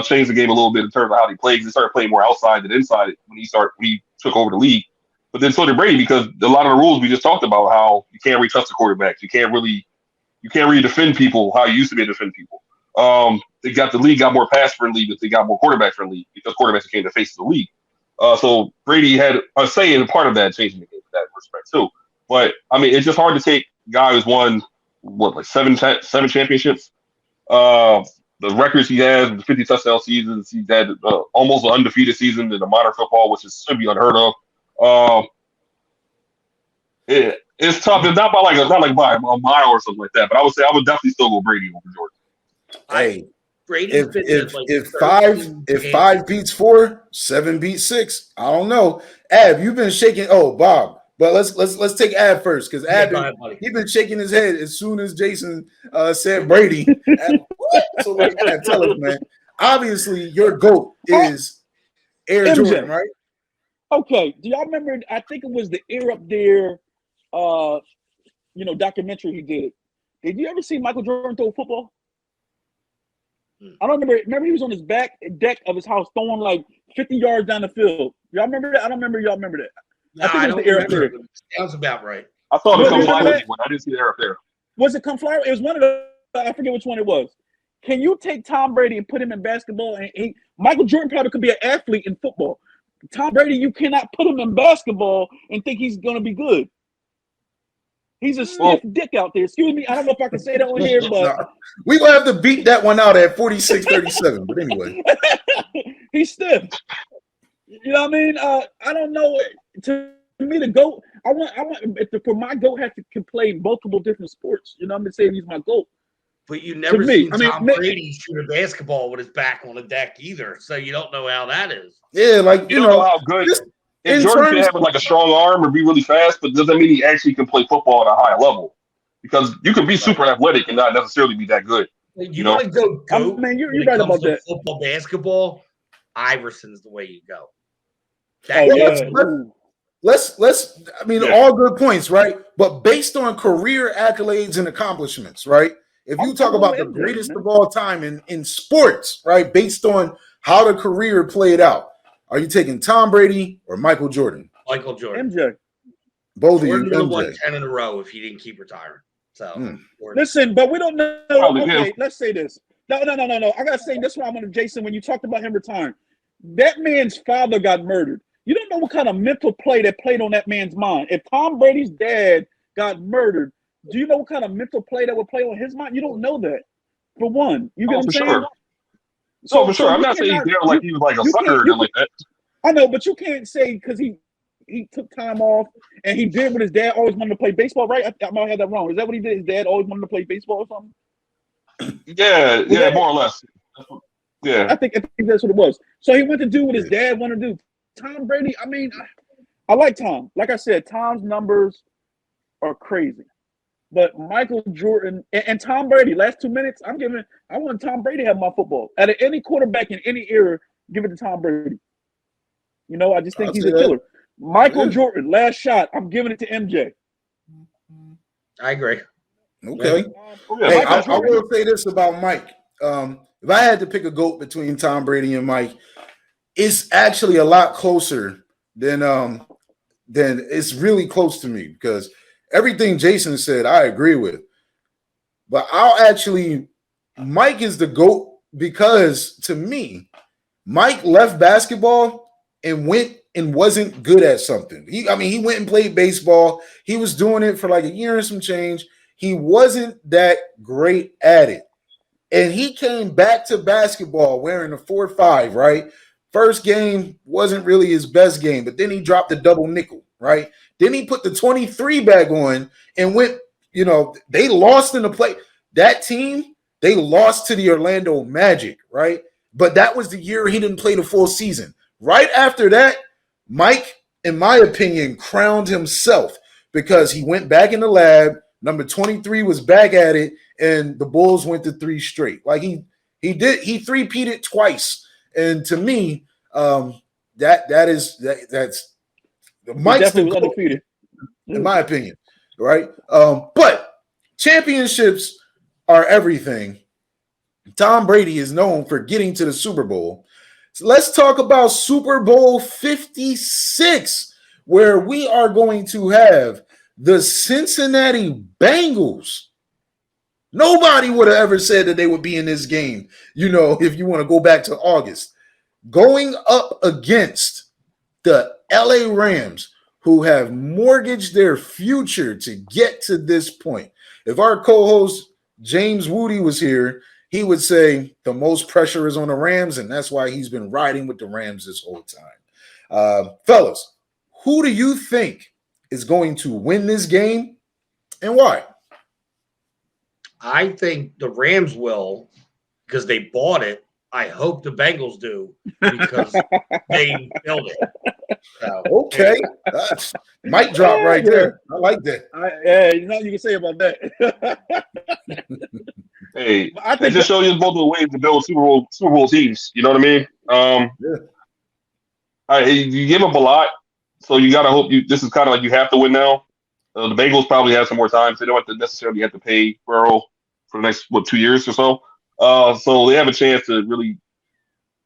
[SPEAKER 4] changed the game a little bit in terms of how he plays. He started playing more outside than inside when he took over the league. But then so did Brady because a lot of the rules we just talked about, how you can't really trust the quarterbacks. You can't really defend people how you used to be able to defend people. The league got more pass friendly, but they got more quarterback friendly because quarterbacks became the face of the league. So Brady had a say in part of that, changing the game in that respect too. But I mean, it's just hard to take a guy who's won like seven championships. The records he has, the 50 touchdown seasons, he's had almost an undefeated season in the modern football, which should be unheard of. It's tough. It's not by a mile or something like that. But I would say I would definitely still go Brady over Jordan.
[SPEAKER 1] Hey,
[SPEAKER 3] Brady's
[SPEAKER 1] if 5 beats 4, 7 beats 6. I don't know. Ab, you've been shaking. Oh, Bob. But let's take Ab first because Ab he's been shaking his head as soon as Jason said Brady. So tell us, man. Obviously, your GOAT is Air Jordan, right?
[SPEAKER 2] Okay. Do y'all remember? I think it was the Air Up There, documentary he did. Did you ever see Michael Jordan throw a football? I don't remember. Remember, he was on his back deck of his house throwing like 50 yards down the field. Y'all remember that? I don't remember. Y'all remember that?
[SPEAKER 3] No, I don't remember. Sounds about right.
[SPEAKER 4] I saw the Come Fly one. I didn't see the Air Up There.
[SPEAKER 2] Was it Come Fly? It was one of the. I forget which one it was. Can you take Tom Brady and put him in basketball? And Michael Jordan probably could be an athlete in football. Tom Brady, you cannot put him in basketball and think he's going to be good. He's a stiff dick out there. Excuse me. I don't know if I can say that on here, but
[SPEAKER 1] we're going to have to beat that one out at 46-37. But anyway.
[SPEAKER 2] He's stiff. You know what I mean? I don't know. To me, the GOAT, I want for my GOAT can play multiple different sports. You know what I'm saying? He's my GOAT.
[SPEAKER 3] But you never seen Tom Brady shoot a basketball with his back on the deck either, so you don't know how that is.
[SPEAKER 1] Yeah, like you know
[SPEAKER 4] how good. And
[SPEAKER 1] In
[SPEAKER 4] Jordan can
[SPEAKER 1] terms,
[SPEAKER 4] have like a strong arm or be really fast, but doesn't mean he actually can play football at a high level. Because you can be super athletic and not necessarily be that good.
[SPEAKER 3] You want to go
[SPEAKER 2] I
[SPEAKER 3] GOAT
[SPEAKER 2] mean, you're
[SPEAKER 3] when it
[SPEAKER 2] right
[SPEAKER 3] comes
[SPEAKER 2] about
[SPEAKER 3] to
[SPEAKER 2] that.
[SPEAKER 3] football, basketball. Iverson's the way you go.
[SPEAKER 2] Oh, yeah.
[SPEAKER 1] let's. I mean,
[SPEAKER 4] Yeah.
[SPEAKER 1] all good points, right? But based on career accolades and accomplishments, right? If you
[SPEAKER 2] I'm
[SPEAKER 1] talk
[SPEAKER 2] going
[SPEAKER 1] about the
[SPEAKER 2] with MJ,
[SPEAKER 1] greatest
[SPEAKER 2] man.
[SPEAKER 1] of all time in sports, right? Based on how the career played out, are you taking Tom Brady or Michael Jordan?
[SPEAKER 3] Michael Jordan.
[SPEAKER 2] MJ.
[SPEAKER 1] Both of you,
[SPEAKER 3] Jordan would have won
[SPEAKER 1] MJ.
[SPEAKER 3] 10 in a row if he didn't keep retiring. So,
[SPEAKER 2] Listen, but we don't know.
[SPEAKER 4] Probably,
[SPEAKER 2] Okay,
[SPEAKER 4] yeah.
[SPEAKER 2] let's say this. No. I gotta say this one. I'm gonna Jason. When you talked about him retiring, that man's father got murdered. You don't know what kind of mental play that played on that man's mind. If Tom Brady's dad got murdered, do you know what kind of mental play that would play on his mind? You don't know that. For one, you get what I'm
[SPEAKER 4] for
[SPEAKER 2] saying?
[SPEAKER 4] sure. No, for sure. I'm
[SPEAKER 2] you
[SPEAKER 4] not saying he's
[SPEAKER 2] cannot,
[SPEAKER 4] there like he was like a sucker or nothing like that.
[SPEAKER 2] I know, but you can't say because he took time off and he did what his dad always wanted to play baseball, right? I might have that wrong. Is that what he did? His dad always wanted to play baseball or something?
[SPEAKER 4] Yeah, more or less. Yeah.
[SPEAKER 2] I think that's what it was. So he went to do what his dad wanted to do. Tom Brady, I mean, I like Tom. Like I said, Tom's numbers are crazy. But Michael Jordan and Tom Brady, last 2 minutes, I want Tom Brady to have my football. Out of any quarterback in any era, give it to Tom Brady. You know, I just think he's a killer. Michael Jordan, last shot, I'm giving it to MJ.
[SPEAKER 3] I agree.
[SPEAKER 1] Okay.
[SPEAKER 4] Yeah.
[SPEAKER 1] Hey, I will say this about Mike. If I had to pick a GOAT between Tom Brady and Mike, it's actually a lot closer than it's really close to me because everything Jason said, I agree with. But Mike is the GOAT because to me, Mike left basketball and went and wasn't good at something. He went and played baseball. He was doing it for like a year and some change. He wasn't that great at it. And he came back to basketball wearing a 4-5, right? First game wasn't really his best game, but then he dropped the double nickel, right? Then he put the 23 bag on and went, they lost in the play. That team, they lost to the Orlando Magic, right? But that was the year he didn't play the full season. Right after that, Mike, in my opinion, crowned himself because he went back in the lab. Number 23 was back at it, and the Bulls went to 3 straight. Like he three-peated twice. And to me, that's Mike's
[SPEAKER 2] definitely was undefeated.
[SPEAKER 1] In my opinion, right? But championships are everything. Tom Brady is known for getting to the Super Bowl. So let's talk about Super Bowl 56, where we are going to have the Cincinnati Bengals. Nobody would have ever said that they would be in this game, if you want to go back to August. Going up against the LA Rams, who have mortgaged their future to get to this point. If our co-host James Woody was here, he would say the most pressure is on the Rams, and that's why he's been riding with the Rams this whole time. Fellas, who do you think is going to win this game and why?
[SPEAKER 3] I think the Rams will because they bought it. I hope the Bengals do because they built it. So,
[SPEAKER 1] okay. Mic drop right there. I like that.
[SPEAKER 2] There's nothing you can say about that.
[SPEAKER 4] Hey, it just shows you multiple ways to build Super Bowl teams. You know what I mean? You give up a lot, so you got to hope this is kind of like you have to win now. The Bengals probably have some more time, so they don't necessarily have to pay Burrow for the next 2 years or so. So they have a chance to really,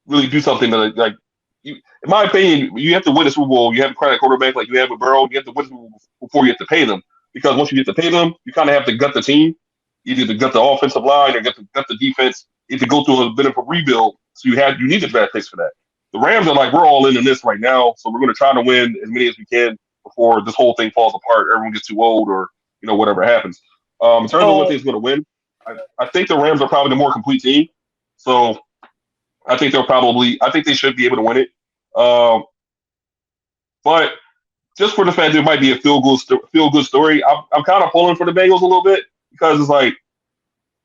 [SPEAKER 4] really do something that in my opinion, you have to win a Super Bowl. You have to credit quarterback like you have with Burrow. You have to win before you have to pay them. Because once you get to pay them, you kind of have to gut the team. You need to gut the offensive line or gut the defense. You have to go through a bit of a rebuild. So you need the draft picks for that. The Rams are like, we're all in this right now, so we're going to try to win as many as we can before this whole thing falls apart. Everyone gets too old, or whatever happens. In terms of what thing's going to win, I think the Rams are probably the more complete team. So I think they should be able to win it. But just for the fact that it might be a feel good story, I'm kind of pulling for the Bengals a little bit because it's like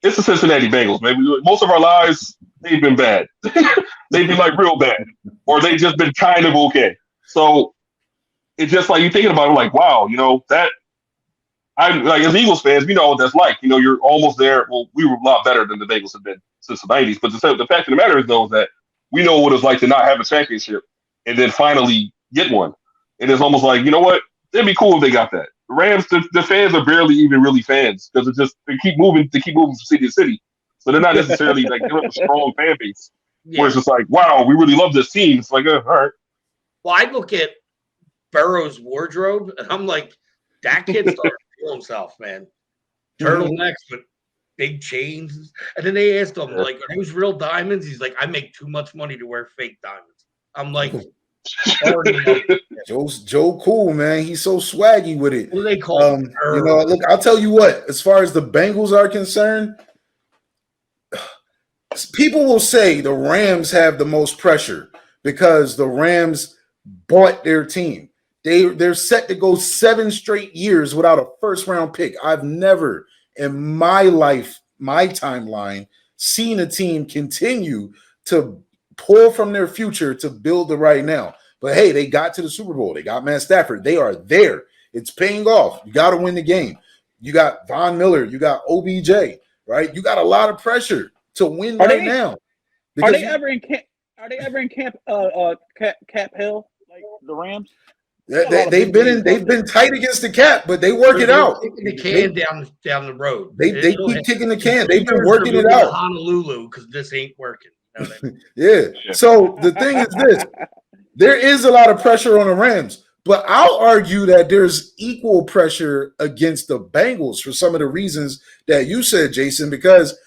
[SPEAKER 4] it's the Cincinnati Bengals, man. Most of our lives they've been bad. They've been like real bad, or they've just been kind of okay. So it's just like you're thinking about it, like, wow, that I like as Eagles fans, we know what that's like. You're almost there. Well, we were a lot better than the Bengals have been since the '90s. But the fact of the matter is, though, is that we know what it's like to not have a championship and then finally get one. And it's almost like, you know what? It'd be cool if they got that. The Rams, the fans are barely even really fans because it's just they keep moving from city to city. So they're not necessarily like they're a strong fan base.
[SPEAKER 3] Yeah.
[SPEAKER 4] Where it's just like, wow, we really love this team. It's like, all right.
[SPEAKER 3] Well, I look at Burrow's wardrobe and I'm like, that kid started to feel himself, man. Turtlenecks with big chains. And then they asked him, like, are those real diamonds? He's like, I make too much money to wear fake diamonds. I'm like,
[SPEAKER 1] Joe Cool, man. He's so swaggy with it.
[SPEAKER 3] what do they call him?
[SPEAKER 1] Look, I'll tell you what, as far as the Bengals are concerned, people will say the Rams have the most pressure because the Rams bought their team. They're set to go 7 straight years without a first-round pick. I've never in my life, my timeline, seen a team continue to pull from their future to build the right now. But hey, they got to the Super Bowl. They got Matt Stafford. They are there. It's paying off. You got to win the game. You got Von Miller. You got OBJ, right? You got a lot of pressure to win now.
[SPEAKER 2] Are they ever in Cap Hill, like the Rams?
[SPEAKER 1] They've been tight against the cap, but they work it out.
[SPEAKER 3] Kicking the can down the road.
[SPEAKER 1] They keep kicking the can. They've been working it out.
[SPEAKER 3] Honolulu, because this ain't working. You know what I mean?
[SPEAKER 1] Yeah. So the thing is this: there is a lot of pressure on the Rams, but I'll argue that there's equal pressure against the Bengals for some of the reasons that you said, Jason, because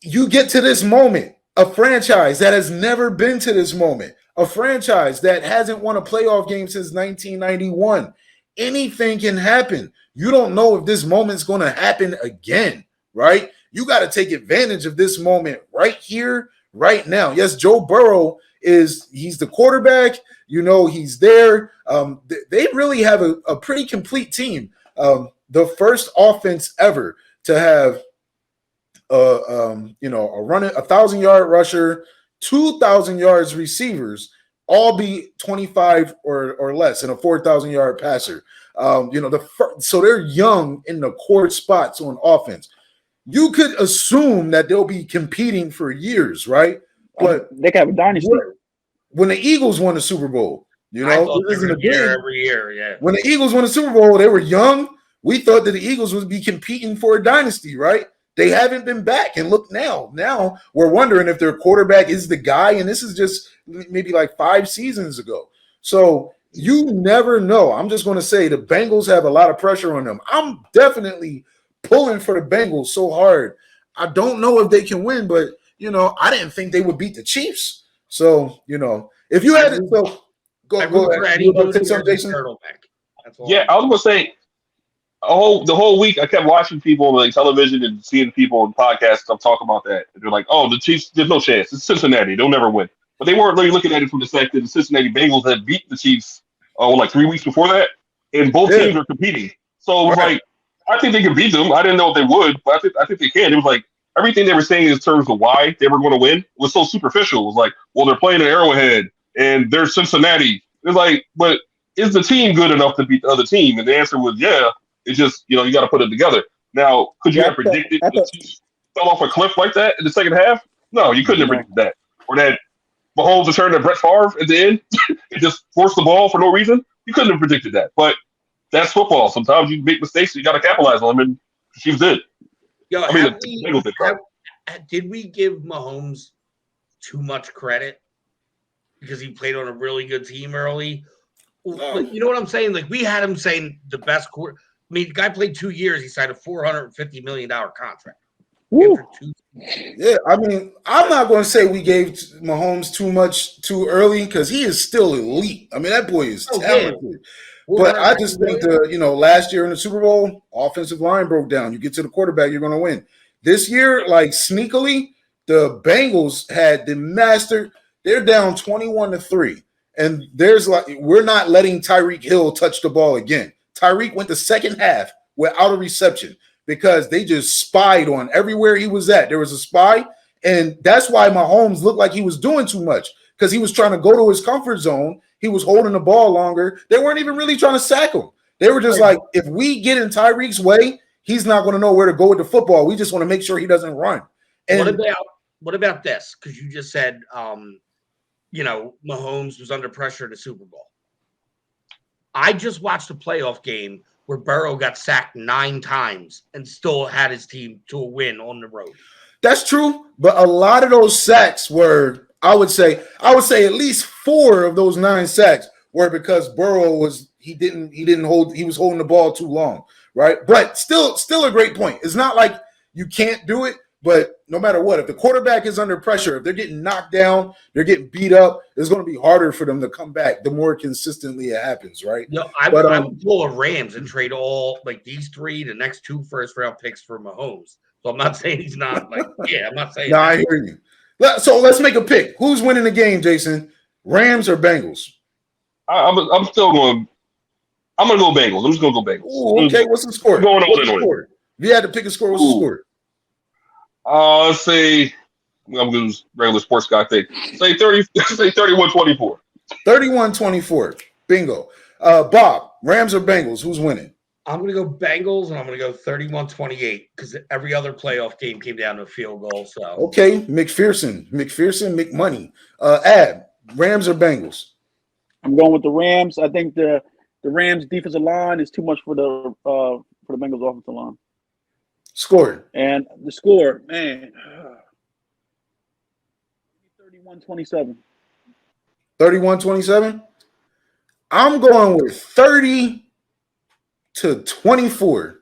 [SPEAKER 1] you get to this moment, a franchise that has never been to this moment. A franchise that hasn't won a playoff game since 1991. Anything can happen. You don't know if this moment's going to happen again, right? You got to take advantage of this moment right here, right now. Yes, Joe Burrow he's the quarterback. He's there. They really have a pretty complete team. The first offense ever to have a 1,000-yard rusher, 2,000 yards receivers, all be 25 or less, and a 4,000-yard passer. So they're young in the core spots on offense. You could assume that they'll be competing for years, right? But
[SPEAKER 2] they can have a dynasty.
[SPEAKER 1] When the Eagles won the Super Bowl,
[SPEAKER 3] every year, yeah.
[SPEAKER 1] When the Eagles won the Super Bowl, they were young. We thought that the Eagles would be competing for a dynasty, right? They haven't been back. And look now. Now we're wondering if their quarterback is the guy. And this is just maybe like 5 seasons ago. So you never know. I'm just going to say the Bengals have a lot of pressure on them. I'm definitely pulling for the Bengals so hard. I don't know if they can win, but, I didn't think they would beat the Chiefs. So, if you had it, so go ahead. You want to take some, Jason?
[SPEAKER 4] Yeah, I was going to say, the whole week I kept watching people on like television and seeing people in podcasts stuff talk about that. And they're like, "Oh, the Chiefs, there's no chance. It's Cincinnati. They'll never win." But they weren't really looking at it from the fact that the Cincinnati Bengals had beat the Chiefs like 3 weeks before that, and both teams are competing. So it was like, I think they could beat them. I didn't know if they would, but I think they can. It was like everything they were saying in terms of why they were going to win was so superficial. It was like, well, they're playing an Arrowhead and they're Cincinnati. It's like, but is the team good enough to beat the other team? And the answer was yeah. It's just, you got to put it together. Now, could you have predicted the Chiefs fell off a cliff like that in the second half? No, you couldn't have predicted that. Or that Mahomes returned to Brett Favre at the end and just forced the ball for no reason. You couldn't have predicted that. But that's football. Sometimes you make mistakes, you got to capitalize on them, and the Chiefs did.
[SPEAKER 3] Did we give Mahomes too much credit because he played on a really good team early? Like, you know what I'm saying? Like, we had him saying the best quarter. I mean, the guy played 2 years. He signed a $450 million contract.
[SPEAKER 1] Yeah, I mean, I'm not going to say we gave Mahomes too much too early because he is still elite. I mean, that boy is talented. Yeah. But I just think last year in the Super Bowl, offensive line broke down. You get to the quarterback, you're going to win. This year, like sneakily, the Bengals had the master. They're down 21-3, and we're not letting Tyreek Hill touch the ball again. Tyreek went the second half without a reception because they just spied on everywhere he was at. There was a spy, and that's why Mahomes looked like he was doing too much because he was trying to go to his comfort zone He was holding the ball longer. They weren't even really trying to sack him. They were just like, if we get in Tyreek's way, he's not going to know where to go with the football. We just want to make sure he doesn't run. And
[SPEAKER 3] what about this? Because you just said, Mahomes was under pressure in the Super Bowl. I just watched a playoff game where Burrow got sacked 9 times and still had his team to a win on the road.
[SPEAKER 1] That's true, but a lot of those sacks were, I would say at least 4 of those 9 sacks were because Burrow was he was holding the ball too long, right? But still a great point. It's not like you can't do it, but no matter what, if the quarterback is under pressure, if they're getting knocked down, they're getting beat up, it's going to be harder for them to come back the more consistently it happens, right?
[SPEAKER 3] No, I would pull a Rams and trade all like these 3, the next 2 first-round picks for Mahomes. So I'm not saying he's not like, I'm not saying
[SPEAKER 1] no, I hear you. So let's make a pick. Who's winning the game, Jason? Rams or Bengals?
[SPEAKER 4] I'm still going. I'm going to go Bengals. I'm just going to go Bengals.
[SPEAKER 1] Ooh, okay, what's the score?
[SPEAKER 4] Going all
[SPEAKER 1] in. If you had to pick a score, what's the score?
[SPEAKER 4] Let's say I'm going to use regular sports guy thing. Say 31-24.
[SPEAKER 1] 31-24. Bingo. Bob, Rams or Bengals? Who's winning?
[SPEAKER 3] I'm going to go Bengals, and I'm going to go 31-28 because every other playoff game came down to a field goal. So
[SPEAKER 1] okay, McPherson, McMoney. Ab, Rams or Bengals?
[SPEAKER 2] I'm going with the Rams. I think the Rams defensive line is too much for the Bengals offensive line.
[SPEAKER 1] Score.
[SPEAKER 2] And the score, man, 31-27.
[SPEAKER 1] 31-27? I'm going with 30-24.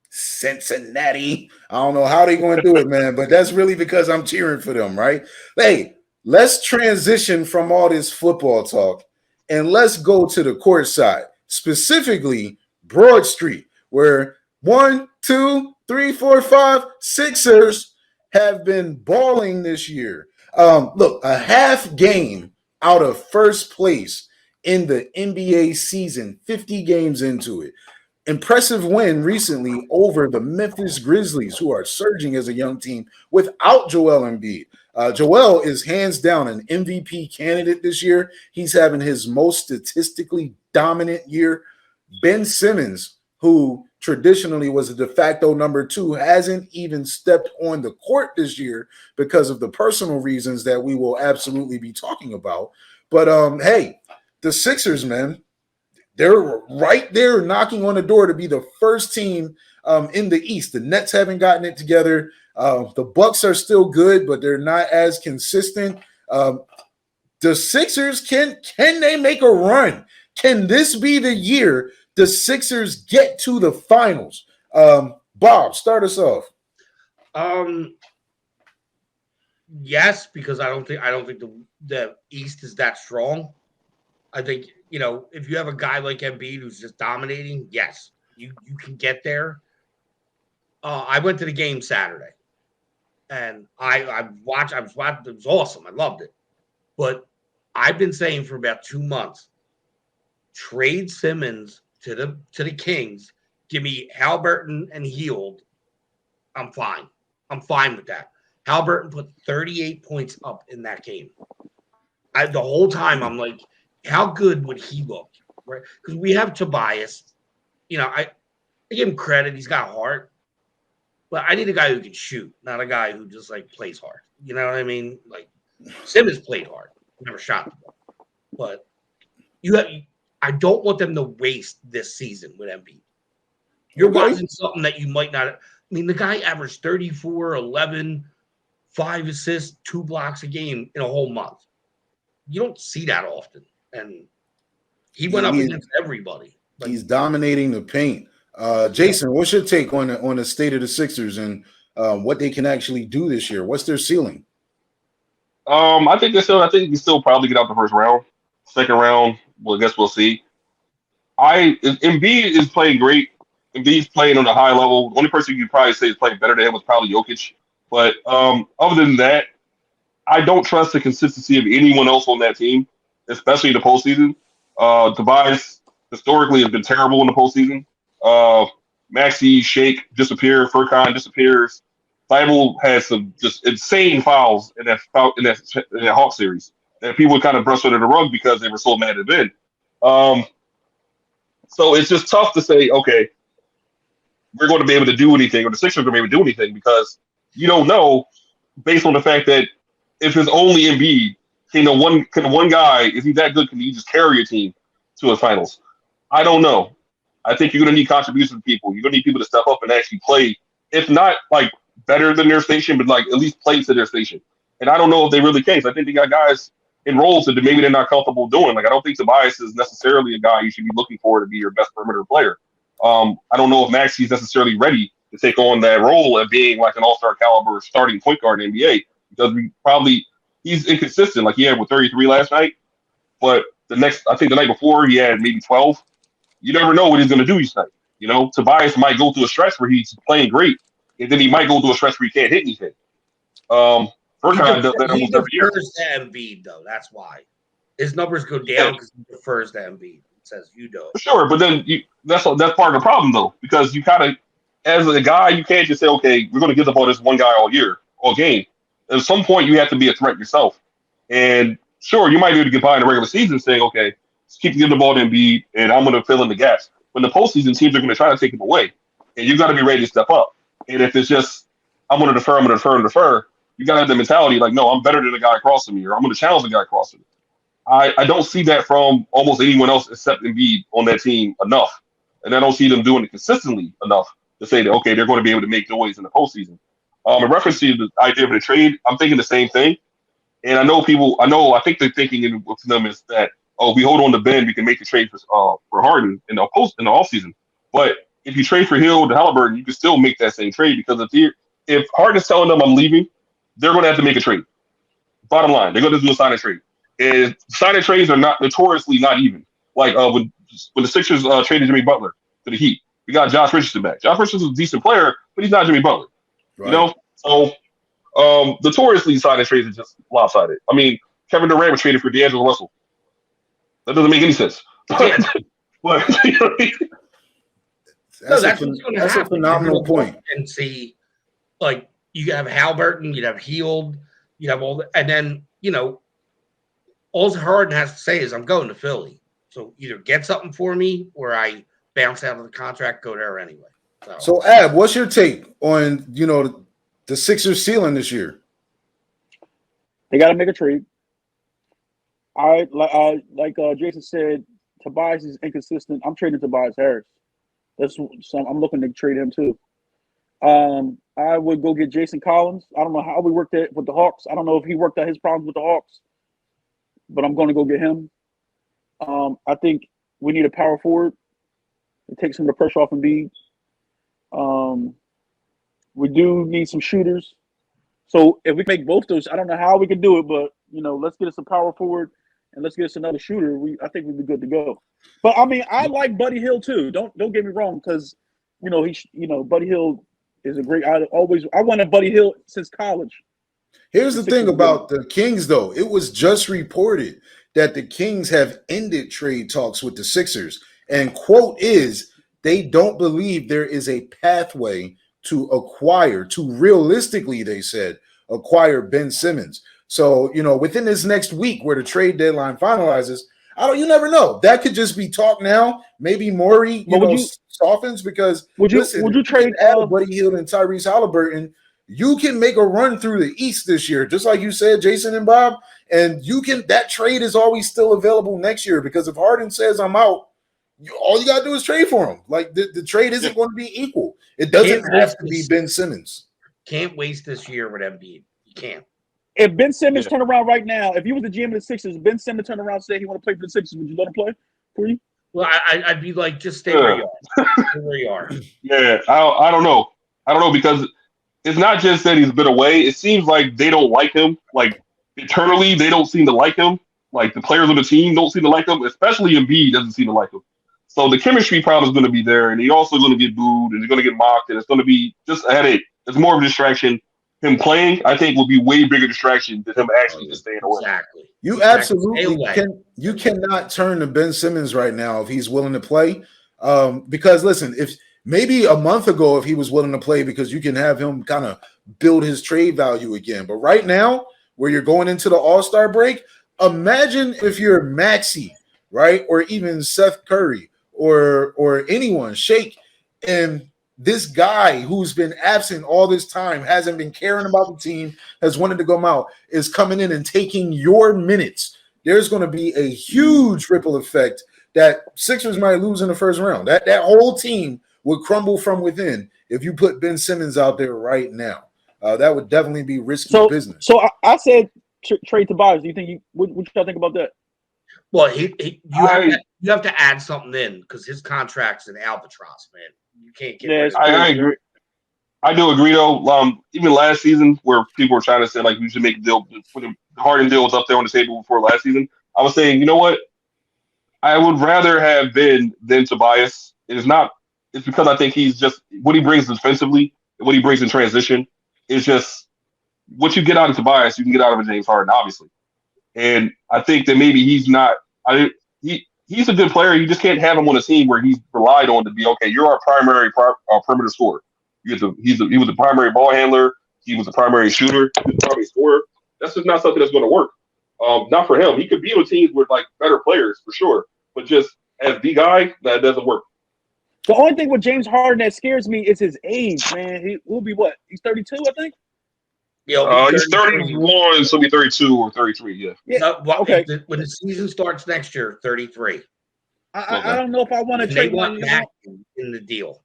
[SPEAKER 1] Cincinnati. I don't know how they're going to do it, man, but that's really because I'm cheering for them, right? Hey, let's transition from all this football talk and let's go to the court side, specifically Broad Street, where 1, 2, 3, 4, 5 Sixers have been balling this year. Look, a half game out of first place in the NBA season, 50 games into it. Impressive win recently over the Memphis Grizzlies, who are surging as a young team without Joel Embiid. Joel is hands down an MVP candidate this year. He's having his most statistically dominant year. Ben Simmons, who traditionally was a de facto number 2, hasn't even stepped on the court this year because of the personal reasons that we will absolutely be talking about. But hey, the Sixers, man, they're right there knocking on the door to be the first team in the East. The Nets haven't gotten it together. The Bucks are still good, but they're not as consistent. The Sixers, can they make a run? Can this be the year the Sixers get to the finals? Bob, start us off.
[SPEAKER 3] Yes, because I don't think the East is that strong. I think, if you have a guy like Embiid who's just dominating, yes, you can get there. I went to the game Saturday, and I watched. It was awesome. I loved it. But I've been saying for about 2 months, trade Simmons to the Kings. Give me Halliburton and Hield. I'm fine. I'm fine with that. Halliburton put 38 points up in that game. The whole time I'm like, how good would he look? Right? Because we have Tobias. I give him credit. He's got heart. But I need a guy who can shoot, not a guy who just plays hard. You know what I mean? Like Simmons played hard, never shot the ball. But I don't want them to waste this season with Embiid. You're watching something that you might not. I mean, the guy averaged 34, 11, 5 assists, 2 blocks a game in a whole month. You don't see that often. And he went up against everybody.
[SPEAKER 1] He's dominating the paint. Jason, what's your take on the state of the Sixers and what they can actually do this year? What's their ceiling?
[SPEAKER 4] I think you can still probably get out the first round. Second round, well, I guess we'll see. Embiid is playing great. Embiid's playing on a high level. The only person you could probably say is playing better than him was probably Jokic. But other than that, I don't trust the consistency of anyone else on that team, especially in the postseason. Tobias historically has been terrible in the postseason. Maxey, Shake disappear. Furkan disappears. Thibault has some just insane fouls in that Hawk series. and people would kind of brush under the rug because they were so mad at Ben. So it's just tough to say, okay, we're going to be able to do anything, or the Sixers are going to be able to do anything, because you don't know, based on the fact that if it's only Embiid, can one guy, is he that good? Can he just carry a team to the finals? I don't know. I think you're going to need contributions from people. You're going to need people to step up and actually play, if not like better than their station, but like at least play to their station. And I don't know if they really can. So I think they got guys in roles that maybe they're not comfortable doing. Like, I don't think Tobias is necessarily a guy you should be looking for to be your best perimeter player. I don't know if Maxi's necessarily ready to take on that role of being like an all-star caliber starting point guard in the NBA, because he's inconsistent. Like, he had 33 last night, but the night before he had maybe 12. You never know what he's going to do each night. You know, Tobias might go through a stretch where he's playing great, and then he might go through a stretch where he can't hit anything. Furkan does that almost every year.
[SPEAKER 3] He defers to Embiid, though. That's why his numbers go down, because he defers to Embiid. It says you do it.
[SPEAKER 4] Sure, but then that's part of the problem, though, because you kind of, as a guy, you can't just say, okay, we're going to give the ball to this one guy all game. At some point, you have to be a threat yourself. And sure, you might be able to get by in the regular season saying, okay, let's keep giving the ball to Embiid, and I'm going to fill in the gaps. When the postseason, teams are going to try to take him away, and you got to be ready to step up. And if it's just, I'm going to defer, you got to have the mentality like, no, I'm better than the guy across from me, or I'm going to challenge the guy across from me. I don't see that from almost anyone else except Embiid on that team enough. And I don't see them doing it consistently enough to say that, okay, they're going to be able to make noise in the postseason. In reference to the idea of the trade, I'm thinking the same thing. And I think they're thinking with them is that, oh, we hold on to Ben, we can make the trade for Harden in the offseason. But if you trade for Hill to Halliburton, you can still make that same trade, because if Harden's telling them I'm leaving, they're going to have to make a trade. Bottom line, they're going to do a sign and trade. And sign and trades are notoriously not even. Like when the Sixers traded Jimmy Butler to the Heat, we got Josh Richardson back. Josh Richardson's a decent player, but he's not Jimmy Butler. Right. You know? So notoriously sign and trades are just lopsided. I mean, Kevin Durant was traded for D'Angelo Russell. That doesn't make any sense.
[SPEAKER 1] That's a phenomenal point.
[SPEAKER 3] And see, like, you have Halliburton, you'd have Heald, you'd have all and then, all Harden has to say is, I'm going to Philly. So either get something for me, or I bounce out of the contract, go there anyway.
[SPEAKER 1] So Ab, what's your take on, the Sixers ceiling this year?
[SPEAKER 2] They got to make a trade. Like Jason said, Tobias is inconsistent. I'm trading Tobias Harris. I'm looking to trade him too. I would go get Jason Collins. I don't know how we worked it with the Hawks. I don't know if he worked out his problems with the Hawks, but I'm going to go get him. I think we need a power forward to take some of the pressure off Embiid. We do need some shooters. So if we make both those, I don't know how we can do it, but let's get us a power forward and let's get us another shooter. I think we'd be good to go. But I mean, I like Buddy Hield too. Don't get me wrong, because Buddy Hield is a great. I wanted Buddy Hield since college.
[SPEAKER 1] Here's the thing about the Kings, though. It was just reported that the Kings have ended trade talks with the Sixers, and quote is, they don't believe there is a pathway to realistically, they said, acquire Ben Simmons. So, within this next week where the trade deadline finalizes, you never know. That could just be talk now. Maybe Morey, softens, because would you trade Buddy Hield and Tyrese Halliburton? You can make a run through the East this year, just like you said, Jason and Bob. And that trade is always still available next year, because if Harden says I'm out, all you got to do is trade for him. Like, the trade isn't going to be equal. It doesn't have to be Ben Simmons.
[SPEAKER 3] Can't waste this year with Embiid. You can't.
[SPEAKER 2] If Ben Simmons turned around right now, if he was the GM of the Sixers, Ben Simmons turned around and said he want to play for the Sixers, would you let him play for you?
[SPEAKER 3] Well, I'd be like, just stay where you are. Stay where you are.
[SPEAKER 4] Yeah, I don't know. I don't know, because it's not just that he's been away. It seems like they don't like him. Like, internally, they don't seem to like him. Like, the players on the team don't seem to like him, especially Embiid doesn't seem to like him. So the chemistry problem is going to be there, and he's also going to get booed, and he's going to get mocked, and it's going to be just a headache. It's more of a distraction. Him playing, I think, will be way bigger distraction than him actually just staying away.
[SPEAKER 3] Exactly.
[SPEAKER 1] You absolutely can. You cannot turn to Ben Simmons right now if he's willing to play. Because listen, if maybe a month ago, if he was willing to play, because you can have him kind of build his trade value again. But right now, where you're going into the All-Star break, Imagine if you're Maxey, right, or even Seth Curry, or anyone, Shake, and this guy who's been absent all this time, hasn't been caring about the team, has wanted to come out, is coming in and taking your minutes. There's going to be a huge ripple effect that Sixers might lose in the first round. That whole team would crumble from within if you put Ben Simmons out there right now. That would definitely be risky business.
[SPEAKER 2] So I said trade Tobias. Do you think what y'all think about that?
[SPEAKER 3] Well, you have to add something in because his contract's an albatross, man. You can't get rid of it.
[SPEAKER 4] I agree. I do agree, though. Even last season, where people were trying to say like we should make a deal, for the Harden deal was up there on the table before last season. I was saying, you know what? I would rather have Ben than Tobias. It's because I think he's just what he brings defensively and what he brings in transition is just what you get out of Tobias, you can get out of a James Harden, obviously. And I think that maybe he's not. He's a good player. You just can't have him on a team where he's relied on to be okay. You're our primary perimeter scorer. He was a primary ball handler. He was a primary shooter. He was a primary scorer. That's just not something that's going to work. Not for him. He could be on teams with like better players for sure, but just as the guy, that doesn't work.
[SPEAKER 2] The only thing with James Harden that scares me is his age, man. He will be what? He's 32, I think.
[SPEAKER 3] Yeah,
[SPEAKER 4] he's 31, so he'll be 32 or 33. Yeah.
[SPEAKER 2] Okay.
[SPEAKER 3] When the season starts next year, 33.
[SPEAKER 2] I don't know if I want to trade
[SPEAKER 3] one back in the deal.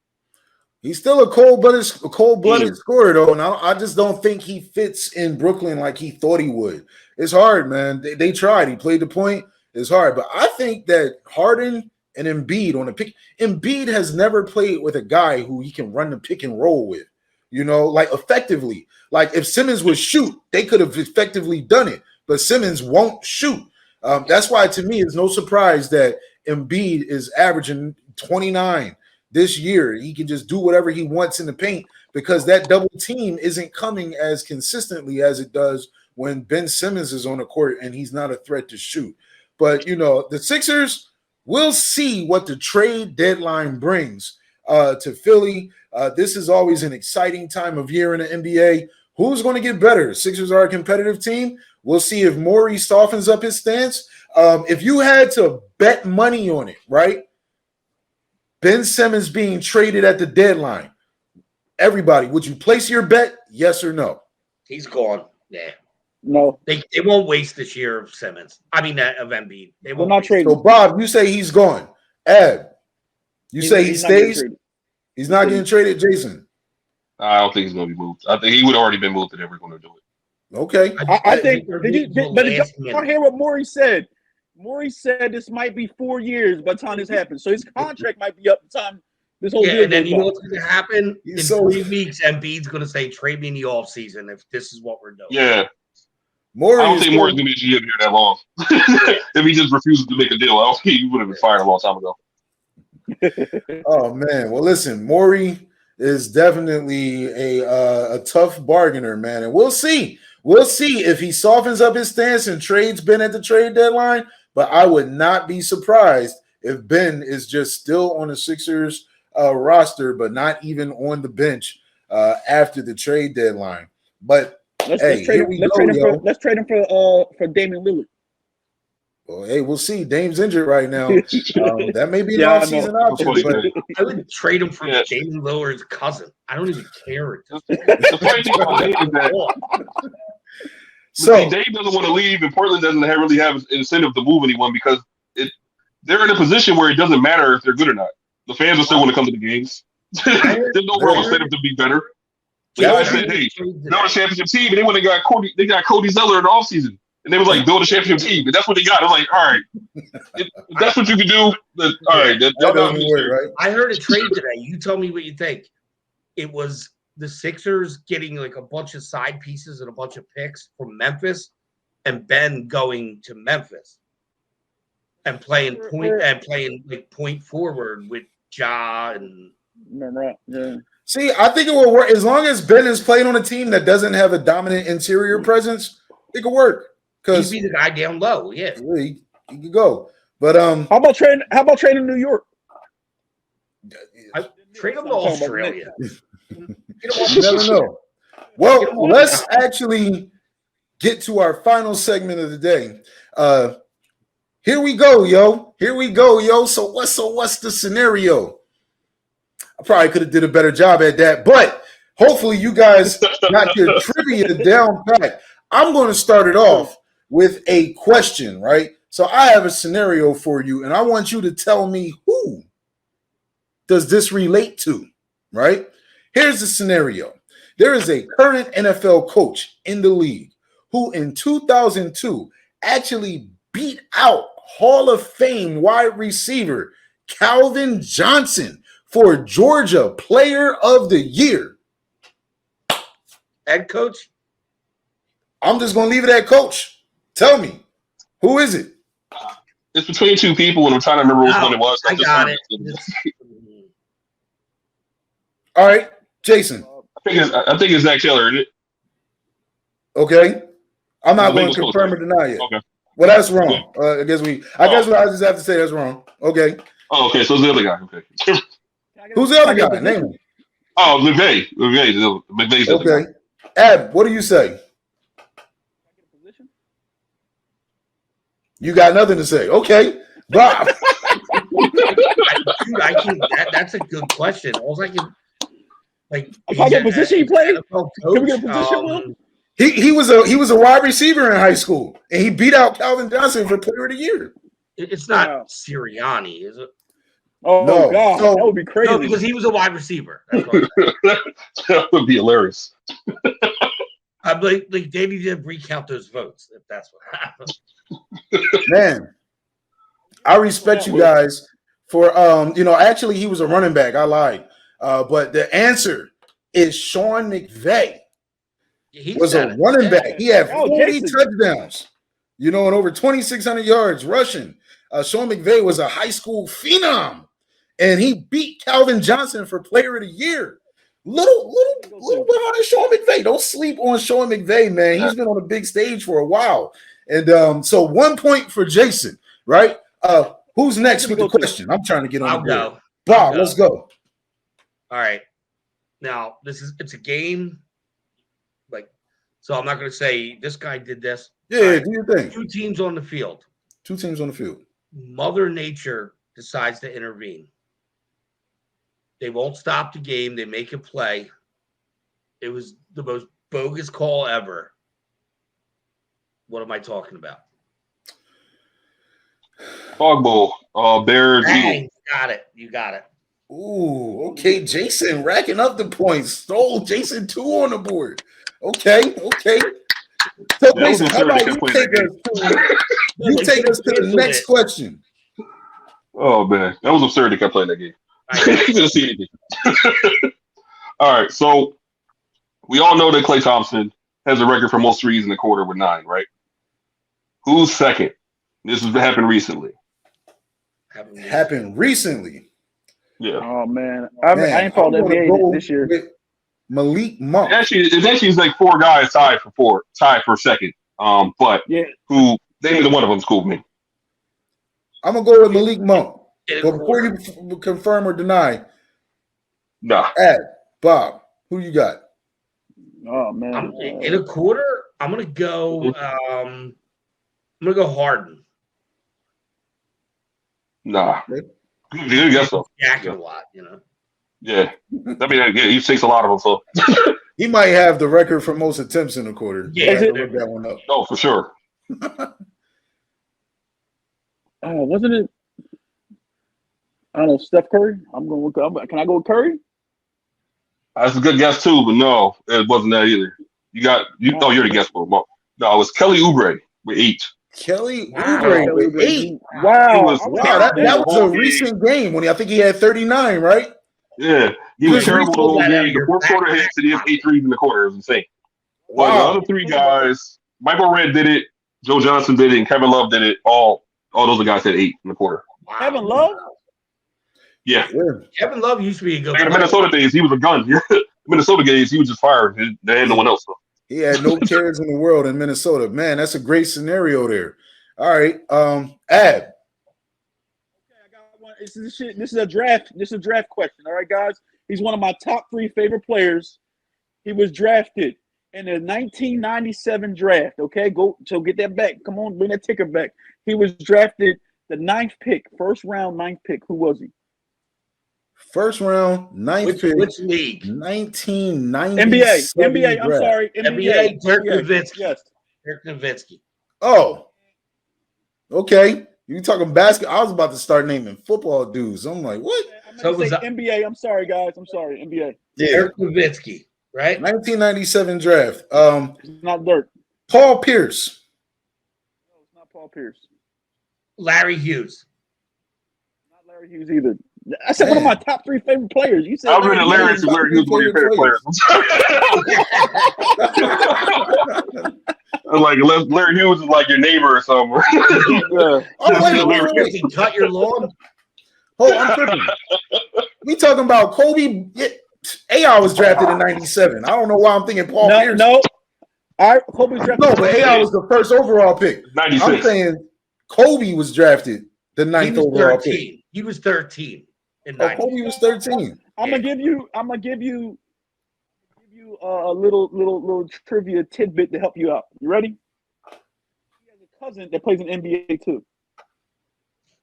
[SPEAKER 1] He's still a cold-blooded scorer, though, and I just don't think he fits in Brooklyn like he thought he would. It's hard, man. They tried. He played the point. It's hard. But I think that Harden and Embiid on the pick – Embiid has never played with a guy who he can run the pick and roll with, like effectively. Like if Simmons would shoot, they could have effectively done it. But Simmons won't shoot. That's why, to me, it's no surprise that Embiid is averaging 29 this year. He can just do whatever he wants in the paint because that double team isn't coming as consistently as it does when Ben Simmons is on the court and he's not a threat to shoot. But, the Sixers, we'll see what the trade deadline brings to Philly. This is always an exciting time of year in the NBA. Who's going to get better? Sixers are a competitive team. We'll see if Morey softens up his stance. If you had to bet money on it, right? Ben Simmons being traded at the deadline. Everybody, would you place your bet? Yes or no?
[SPEAKER 3] He's gone. Yeah.
[SPEAKER 2] No.
[SPEAKER 3] They won't waste this year of Simmons. I mean, of Embiid. They won't
[SPEAKER 2] not trade.
[SPEAKER 1] So, Bob, you say he's gone. Ed, you say he stays? He's not getting traded, Jason?
[SPEAKER 4] I don't think he's going to be moved. I think he would have already been moved if they were going to do it.
[SPEAKER 1] Okay.
[SPEAKER 2] I think – did y'all hear what Morey said? Morey said this might be 4 years by the time this happens. So his contract might be up the time this whole deal.
[SPEAKER 3] And then you know what's going to happen? In 3 weeks, Embiid's going to say, trade me in the offseason if this is what we're doing.
[SPEAKER 4] Yeah. I don't think Morey's going to be a GM here that long. If he just refuses to make a deal, I don't think he would have been fired a long time ago.
[SPEAKER 1] Oh, man. Well, listen, Morey is definitely a tough bargainer, man. And we'll see. We'll see if he softens up his stance and trades Ben at the trade deadline. But I would not be surprised if Ben is just still on the Sixers roster, but not even on the bench after the trade deadline. But let's trade
[SPEAKER 2] him for Damian Lillard.
[SPEAKER 1] Well, hey, we'll see. Dame's injured right now. That may be an off-season option. But
[SPEAKER 3] I would trade him for Damian Lillard's cousin. I don't even care.
[SPEAKER 4] The funny thing about Dame is that Dave doesn't want to leave, and Portland doesn't really have an incentive to move anyone because they're in a position where it doesn't matter if they're good or not. The fans will still want to come to the games. There's no real incentive to be better. The guy said, "Hey, build a championship team," and they went and got Cody. They got Cody Zeller in the offseason. And they was like, build a championship team. And that's what they got. I was like, all right. If that's what you can do, all right. That doesn't work, right?
[SPEAKER 3] I heard a trade today. You tell me what you think. It was the Sixers getting like a bunch of side pieces and a bunch of picks from Memphis and Ben going to Memphis and playing point forward with Ja and
[SPEAKER 1] See, I think it will work. As long as Ben is playing on a team that doesn't have a dominant interior presence, it could work.
[SPEAKER 3] He'd be the guy down low, yeah.
[SPEAKER 1] He could go. But
[SPEAKER 2] how about trading New York?
[SPEAKER 3] Trade him to Australia.
[SPEAKER 1] You never know. Well, let's actually get to our final segment of the day. Here we go, yo. Here we go, yo. So what's the scenario? I probably could have did a better job at that, but hopefully you guys got your trivia down pat. I'm going to start it off with a question, right? So I have a scenario for you, and I want you to tell me who does this relate to, right? Here's the scenario. There is a current NFL coach in the league who in 2002 actually beat out Hall of Fame wide receiver Calvin Johnson for Georgia Player of the Year.
[SPEAKER 3] Head coach?
[SPEAKER 1] I'm just going to leave it at coach. Tell me, who is it?
[SPEAKER 4] It's between two people, and I'm trying to remember which one it was.
[SPEAKER 3] I got it.
[SPEAKER 1] All right, Jason.
[SPEAKER 4] I think it's Zach Taylor, isn't it?
[SPEAKER 1] Okay. I'm not going to confirm or deny it.
[SPEAKER 4] Okay.
[SPEAKER 1] Well, that's wrong. I guess I just have to say that's wrong. Okay.
[SPEAKER 4] Oh, okay. So it's the other guy. Okay.
[SPEAKER 1] Who's the other guy? Name him.
[SPEAKER 4] Oh, McVay's the other
[SPEAKER 1] Okay. Ab, what do you say? You got nothing to say. Okay. Bob.
[SPEAKER 3] That's a good question. All I can
[SPEAKER 2] if I get position he played, can we get a position, Will?
[SPEAKER 1] He was a wide receiver in high school, and he beat out Calvin Johnson for Player of the Year.
[SPEAKER 3] It's not Sirianni, is it?
[SPEAKER 2] Oh
[SPEAKER 1] no.
[SPEAKER 2] God, that would be crazy.
[SPEAKER 3] No, because he was a wide receiver. That's
[SPEAKER 4] that would be hilarious.
[SPEAKER 3] I'm like they need to recount those votes if that's what happened.
[SPEAKER 1] Man, I respect you guys for actually he was a running back. I lied. But the answer is Sean McVay. He was a running back. He had 40 touchdowns, and over 2,600 yards rushing. Sean McVay was a high school phenom, and he beat Calvin Johnson for Player of the Year. Little behind Sean McVay. Don't sleep on Sean McVay, man. He's been on a big stage for a while. And so 1 point for Jason, right? Who's next with the question? I'm trying to get on the board. Bob, let's go.
[SPEAKER 3] All right. Now, it's a game. So I'm not going to say this guy did this.
[SPEAKER 1] Yeah, do your thing.
[SPEAKER 3] Two teams on the field.
[SPEAKER 1] Mother
[SPEAKER 3] Nature decides to intervene. They won't stop the game. They make a play. It was the most bogus call ever. What am I talking about?
[SPEAKER 4] Fog Bowl. Bears.
[SPEAKER 1] You got it. Ooh, okay. Jason racking up the points. Stole Jason 2 on the board. Okay. So, Jason, how about you take us to the next question?
[SPEAKER 4] Oh, man. That was absurd to keep playing that game. I didn't see anything. All right. So, we all know that Klay Thompson has a record for most threes in the quarter with 9, right? Who's second? This has happened recently.
[SPEAKER 1] Happened recently?
[SPEAKER 4] Yeah.
[SPEAKER 2] Oh, man. I ain't followed NBA this year.
[SPEAKER 1] Malik Monk.
[SPEAKER 4] It's actually like 4 guys tied for second. But who neither one of them's cool with me.
[SPEAKER 1] I'm gonna go with Malik Monk. But before you confirm or deny, Bob, who you got?
[SPEAKER 2] Oh man,
[SPEAKER 3] in a quarter, I'm gonna go. I'm gonna go Harden.
[SPEAKER 4] Nah, good guess though.
[SPEAKER 3] Jacking a lot,
[SPEAKER 4] Yeah, I mean, he takes a lot of them, so
[SPEAKER 1] he might have the record for most attempts in a quarter.
[SPEAKER 3] Yeah,
[SPEAKER 1] look that one up.
[SPEAKER 4] Oh, for sure.
[SPEAKER 2] Wasn't it? I don't know, Steph Curry. I'm going to look up. Can I go with Curry?
[SPEAKER 4] That's a good guess too, but no, it wasn't that either. You're the guess for him. No, it was Kelly Oubre with 8.
[SPEAKER 1] Kelly Oubre with 8.
[SPEAKER 2] Wow,
[SPEAKER 1] that was a recent game when I think he had 39, right?
[SPEAKER 4] Yeah, he was terrible the whole game. The fourth quarter hits and he had 8 threes in the quarter. It was insane. Wow. But the other 3 guys, Michael Redd did it, Joe Johnson did it, and Kevin Love did it. All those guys had 8 in the quarter.
[SPEAKER 3] Wow.
[SPEAKER 2] Kevin Love?
[SPEAKER 4] Yeah.
[SPEAKER 3] Kevin Love used to be a good
[SPEAKER 4] player. In the Minnesota days, he was a gun. Minnesota days, he was just fired. They had no one else. So.
[SPEAKER 1] He had no cares in the world in Minnesota. Man, that's a great scenario there. All right. Ab.
[SPEAKER 2] Okay, I got one. This is a draft. This is a draft question. All right, guys. He's one of my top 3 favorite players. He was drafted in the 1997 draft. Okay, go so get that back. Come on, bring that ticker back. He was drafted the 9th pick, first round 9th pick. Who was he?
[SPEAKER 1] First round, 9th pick.
[SPEAKER 3] Which league?
[SPEAKER 1] 1997
[SPEAKER 2] NBA. I'm
[SPEAKER 1] draft.
[SPEAKER 2] sorry,
[SPEAKER 3] NBA. Dirk Nowitzki.
[SPEAKER 2] Yes.
[SPEAKER 3] Dirk Nowitzki.
[SPEAKER 1] Oh, okay. You talking basketball? I was about to start naming football dudes. I'm like, what?
[SPEAKER 2] So was NBA. I'm sorry, guys. I'm sorry, NBA.
[SPEAKER 1] Yeah,
[SPEAKER 3] Dirk Nowitzki, right?
[SPEAKER 1] 1997 draft.
[SPEAKER 2] It's not Dirk.
[SPEAKER 1] Paul Pierce.
[SPEAKER 2] No, it's not Paul Pierce.
[SPEAKER 3] Larry Hughes.
[SPEAKER 2] Not Larry Hughes either. I said one of my top 3 favorite players. You said
[SPEAKER 4] I'm really Larry Hughes. Larry Hughes, one of your favorite players. Like Larry Hughes is like your neighbor or something.
[SPEAKER 2] Yeah.
[SPEAKER 1] Oh, wait.
[SPEAKER 3] Cut your lawn.
[SPEAKER 1] Oh, I'm tripping. We talking about Kobe. A.I. was drafted in 97. I don't know why I'm thinking Paul Pierce.
[SPEAKER 2] No. All right, Kobe was drafted.
[SPEAKER 1] No, but A.I. was the first overall pick.
[SPEAKER 4] 96.
[SPEAKER 1] I'm saying Kobe was drafted the 9th overall
[SPEAKER 3] 13.
[SPEAKER 1] pick.
[SPEAKER 3] He was 13.
[SPEAKER 1] Kobe was 13.
[SPEAKER 2] I'm gonna give you a little trivia tidbit to help you out. You ready? He has a cousin that plays in NBA too.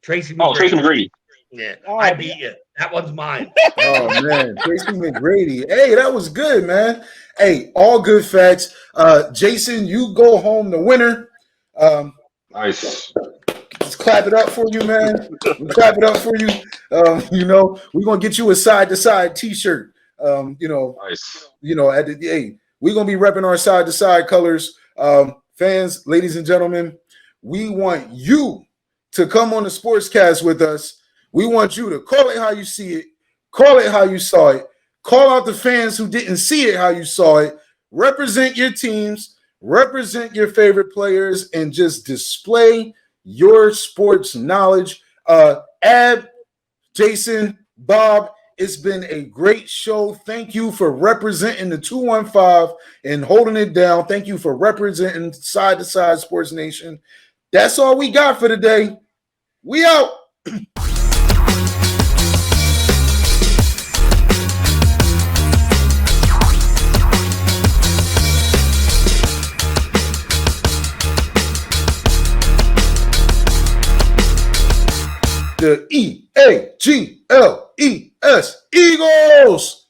[SPEAKER 3] Tracy McGrady.
[SPEAKER 4] Tracy McGrady.
[SPEAKER 3] Yeah, I beat you. That one's mine.
[SPEAKER 1] Oh man, Tracy McGrady. Hey, that was good, man. Hey, all good facts. Jason, you go home the winner.
[SPEAKER 4] Nice.
[SPEAKER 1] Let's clap it up for you, man. We'll clap it up for you. We're gonna get you a side-to-side T-shirt.
[SPEAKER 4] Nice.
[SPEAKER 1] We're gonna be repping our side-to-side colors. Fans, ladies and gentlemen, we want you to come on the Sportscast with us. We want you to call it how you see it, call it how you saw it, call out the fans who didn't see it how you saw it, represent your teams, represent your favorite players, and just display your sports knowledge. Ab, Jason, Bob, it's been a great show. Thank you for representing the 215 and holding it down. Thank you for representing Side to Side Sports Nation. That's all we got for today. We out. The E.A.G.L.E.S. Eagles.